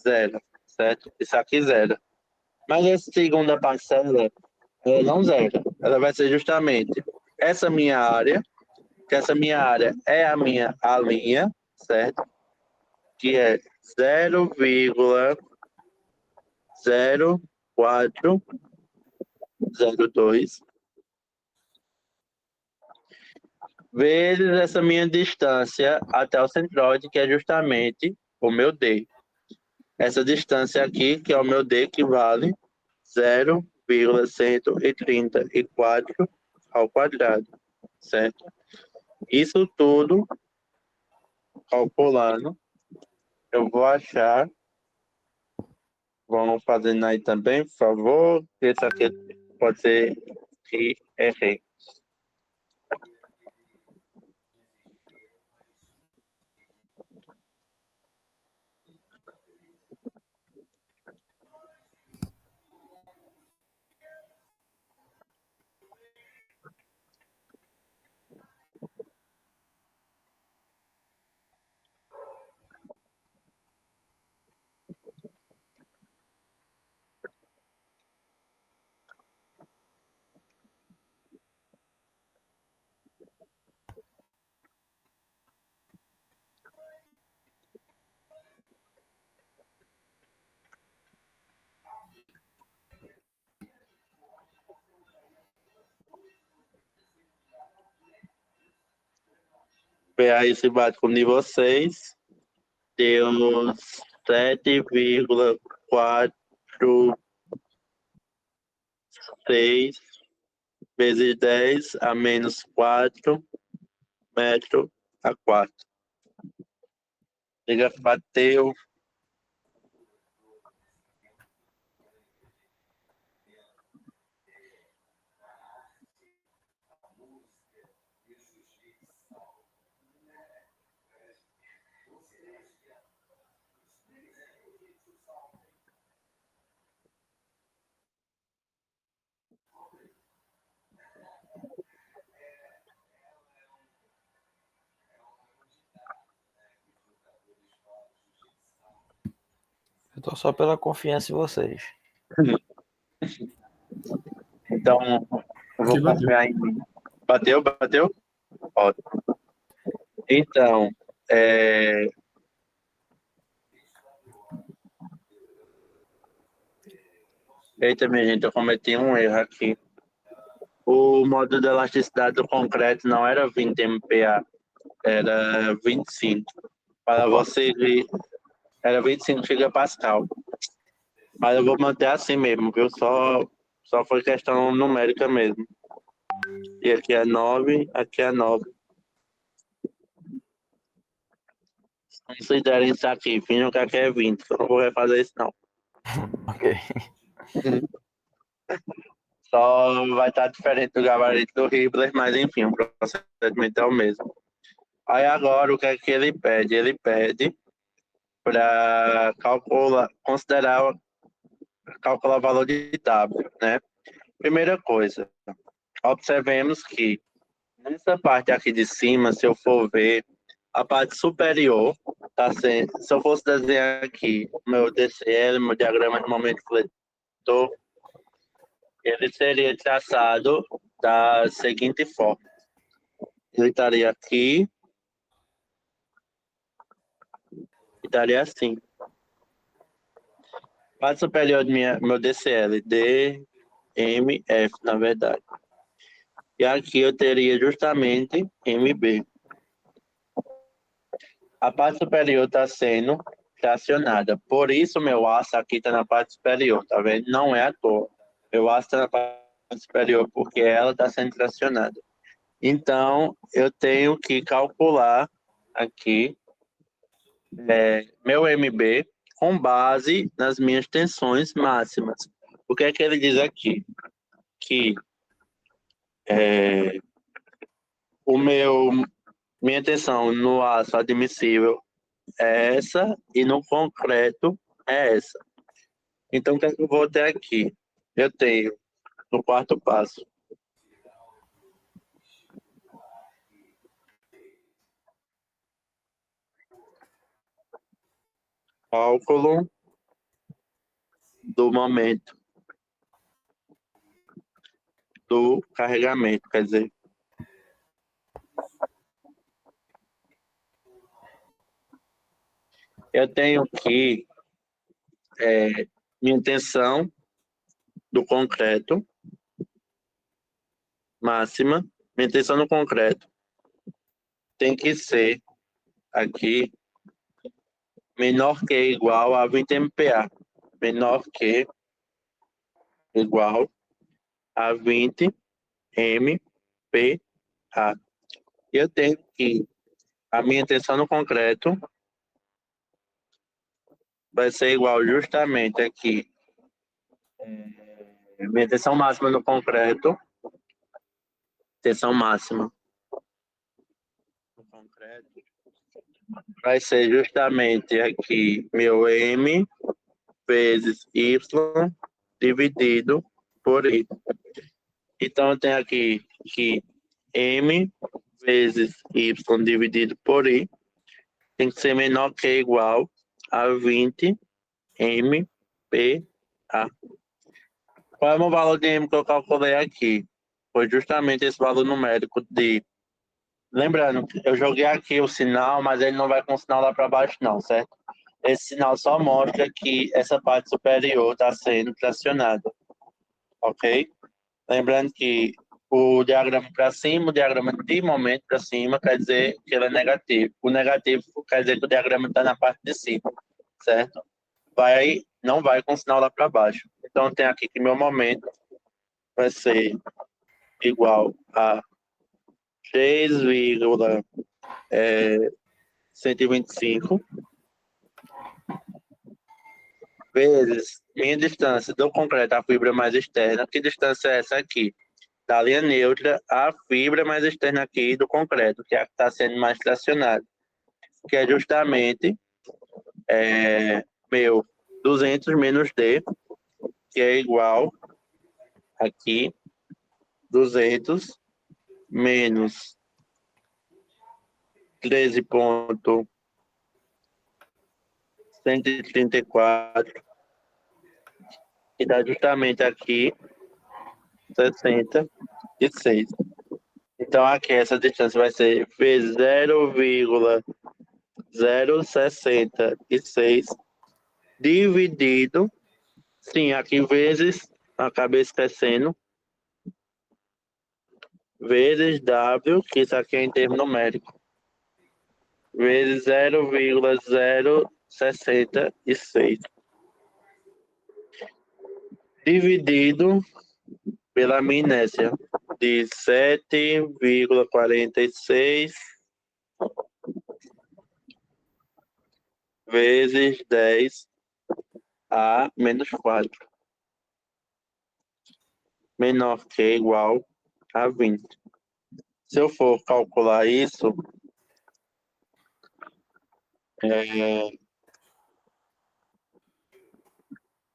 zero, certo? Isso aqui, zero. Mas essa segunda parcela, ela não zero. Ela vai ser justamente essa minha área, que essa minha área é a linha, certo? Que é 0,0402 vezes essa minha distância até o centroide, que é justamente o meu D. Essa distância aqui, que é o meu D, que vale 0,134 ao quadrado, certo? Isso tudo, calculando, eu vou achar. Vamos fazendo aí também, por favor. Esse aqui pode ser que errei. Ver aí se bate com o de vocês. Deu 7,46 vezes 10 a menos 4 metros a 4. Ele bateu. Eu tô só pela confiança em vocês. Então, eu vou Aqui bateu. confiar em mim. Bateu, bateu? Ótimo. Então, eita, minha gente, eu cometi um erro aqui. O modo de elasticidade do concreto não era 20 MPa, era 25. Para você ver, era 25 gigapascal. Mas eu vou manter assim mesmo, viu? Só foi questão numérica mesmo. E aqui é 9, aqui é 9. Considerem isso aqui, finjam que aqui é 20. Eu não vou refazer isso, não. Ok. Só vai estar diferente do gabarito do Rippler, mas enfim, o procedimento é o mesmo. Aí agora, o que é que ele pede? Ele pede para calcular o valor de W, né? Primeira coisa, observemos que nessa parte aqui de cima, se eu for ver, a parte superior tá sendo, se eu fosse desenhar aqui meu DCL, meu diagrama de momento fletor, ele seria traçado da seguinte forma. Ele estaria aqui, e estaria assim. Parte superior do meu DCL, DMF, na verdade. E aqui eu teria justamente MB. A parte superior está sendo tracionada. Por isso, meu aço aqui está na parte superior, tá vendo? Não é à toa. Meu aço está na parte superior porque ela está sendo tracionada. Então, eu tenho que calcular aqui meu MB com base nas minhas tensões máximas. O que é que ele diz aqui? Que minha tensão no aço admissível é essa e no concreto é essa. Então, o que é que eu vou ter aqui? Eu tenho, no quarto passo, cálculo do momento do carregamento, quer dizer, eu tenho que minha tensão do concreto máxima, minha tensão no concreto tem que ser aqui menor que igual a 20 MPa, menor que igual a 20 MPa. Eu tenho que a minha tensão no concreto vai ser igual justamente aqui. Minha tensão máxima no concreto, tensão máxima no concreto, vai ser justamente aqui meu M vezes Y dividido por I. Então eu tenho aqui que M vezes Y dividido por I tem que ser menor que ou igual a 20 MPa. Qual é o valor de M que eu calculei aqui? Foi justamente esse valor numérico de... Lembrando, eu joguei aqui o sinal, mas ele não vai com o sinal lá para baixo não, certo? Esse sinal só mostra que essa parte superior está sendo tracionada, ok? Lembrando que o diagrama para cima, o diagrama de momento para cima, quer dizer que ele é negativo. O negativo quer dizer que o diagrama está na parte de cima, certo? Não vai com o sinal lá para baixo. Então, tem aqui que meu momento vai ser igual a 3,125 vezes minha distância do concreto à fibra mais externa. Que distância é essa aqui? Da linha neutra à fibra mais externa aqui do concreto, que é a que está sendo mais tracionada, que é justamente meu 200 menos D, que é igual aqui 200 menos 13,134, que dá justamente aqui 0,66. Então, aqui essa distância vai ser vezes 0,066 dividido, sim, aqui vezes, acabei esquecendo, vezes W, que isso aqui é em termo numérico, vezes 0,066, dividido pela minha inércia de 7,46 vezes 10 a menos 4, menor que igual a 20. Se eu for calcular isso,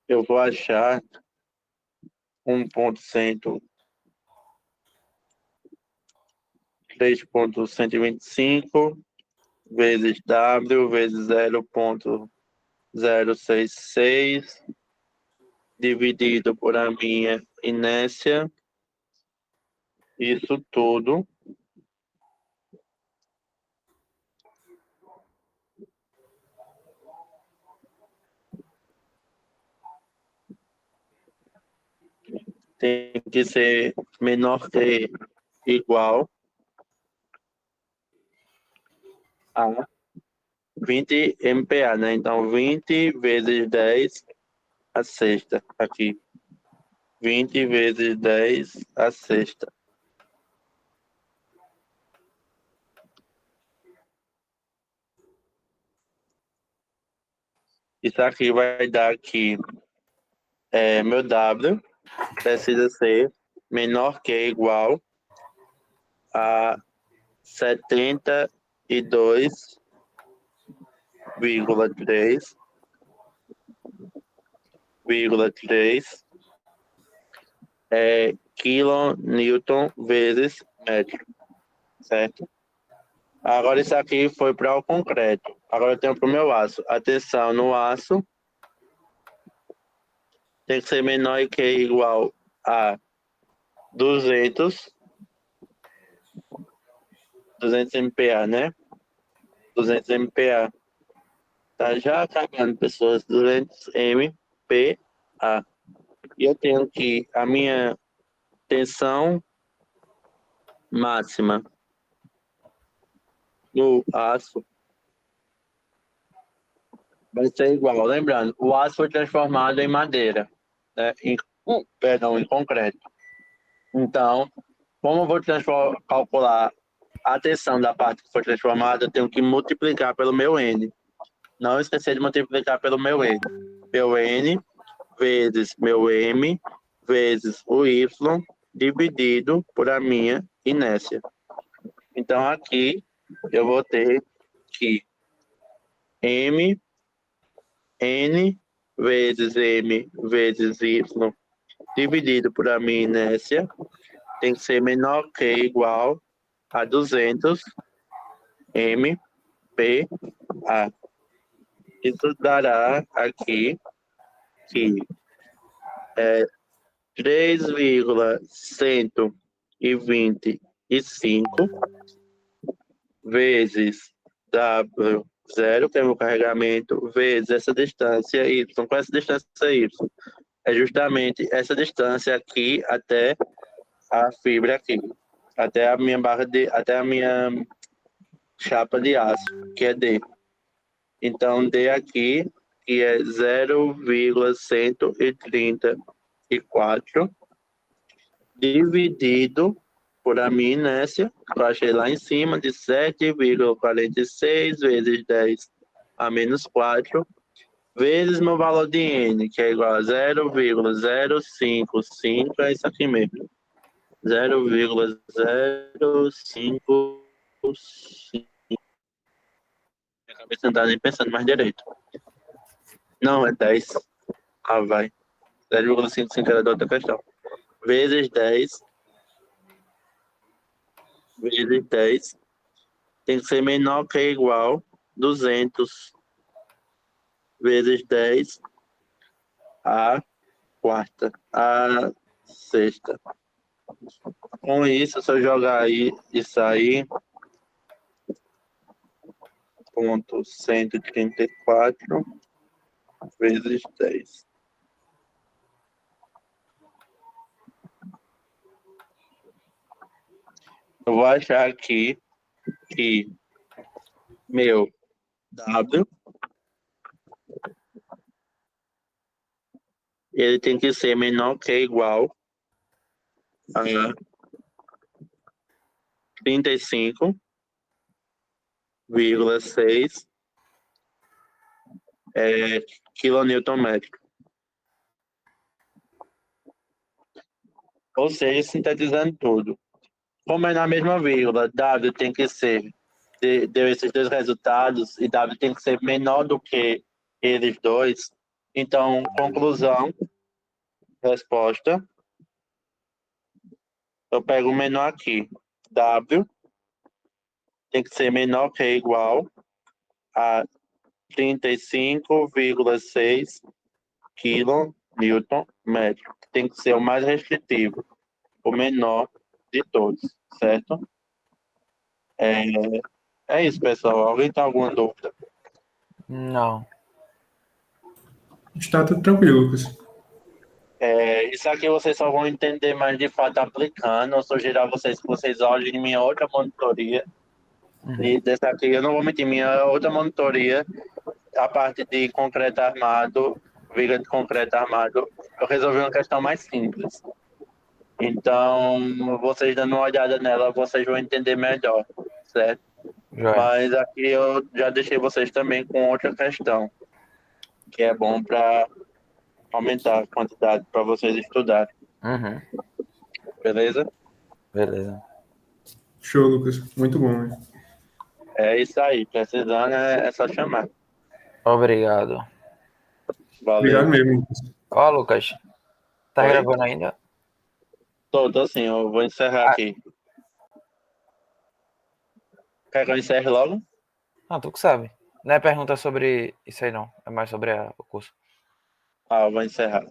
eu vou achar 3,125 vezes W vezes 0,066 dividido por a minha inércia. Isso tudo tem que ser menor que igual a 20 MPa, né? Então, 20 vezes 10 a sexta, aqui. 20 vezes 10 a sexta. Isso aqui vai dar aqui, meu W precisa ser menor que igual a 72,3 quilonewton vezes metro, certo? Agora isso aqui foi para o concreto. Agora eu tenho para o meu aço. Atenção, no aço tem que ser menor que igual a 200 MPa, né? 200 MPa. Tá já acabando, pessoas. 200 MPa. E eu tenho que a minha tensão máxima no aço vai ser igual. Lembrando, o aço foi transformado em madeira, né? Perdão, em concreto. Então, como eu vou calcular a tensão da parte que foi transformada, eu tenho que multiplicar pelo meu N. Não esquecer de multiplicar pelo meu N. Meu N vezes meu M vezes o Y dividido por a minha inércia. Então, aqui eu vou ter que M, N vezes M vezes Y dividido por a minha inércia tem que ser menor que igual a 200 MPa. Isso dará aqui que 3,125 vezes W0, que é o meu carregamento, vezes essa distância Y. Qual é essa distância Y? É justamente essa distância aqui até a fibra aqui, até a minha até a minha chapa de aço, que é D. Então, D aqui, que é 0,134 dividido por a minha inércia, que eu achei lá em cima, de 7,46 vezes 10 a menos 4, vezes meu valor de N, que é igual a 0,055, é isso aqui mesmo. 0,055. Minha cabeça não tá nem pensando mais direito. Não, é 10. Ah, vai. 0,55 era da outra questão. Vezes 10. Vezes 10. Tem que ser menor que ou igual 200 vezes 10 a quarta. A sexta. Com isso, se eu jogar aí, isso aí, ponto 134 vezes 10. Eu vou achar aqui que meu W ele tem que ser menor que igual a 35,6 kilonewton metro. Ou seja, sintetizando tudo. Como é na mesma vírgula, W tem que ser, deu esses dois resultados, e W tem que ser menor do que eles dois. Então, conclusão, resposta, eu pego o menor aqui. W tem que ser menor que ou igual a 35,6 kilonewton metro. Tem que ser o mais restritivo, o menor de todos, certo? É isso, pessoal. Alguém tem alguma dúvida? Não. Está tudo tranquilo, Lucas. Isso aqui vocês só vão entender mais de fato aplicando. Eu sugiro a vocês que vocês olhem minha outra monitoria. E dessa aqui, eu não vou mentir, minha outra monitoria, a parte de concreto armado, viga de concreto armado, eu resolvi uma questão mais simples. Então, vocês dando uma olhada nela, vocês vão entender melhor, certo? Já. Mas aqui eu já deixei vocês também com outra questão, que é bom para aumentar a quantidade para vocês estudarem, Uhum. beleza? Beleza. Show, Lucas. Muito bom, né? É isso aí, precisando é só chamar. Obrigado. Valeu. Obrigado mesmo, Lucas. Ó, Lucas, tá Oi? gravando ainda? Tô sim, eu vou encerrar aqui. Quer que eu encerre logo? Ah, tu que sabe. Não é pergunta sobre isso aí, não. É mais sobre o curso. Eu vou encerrar.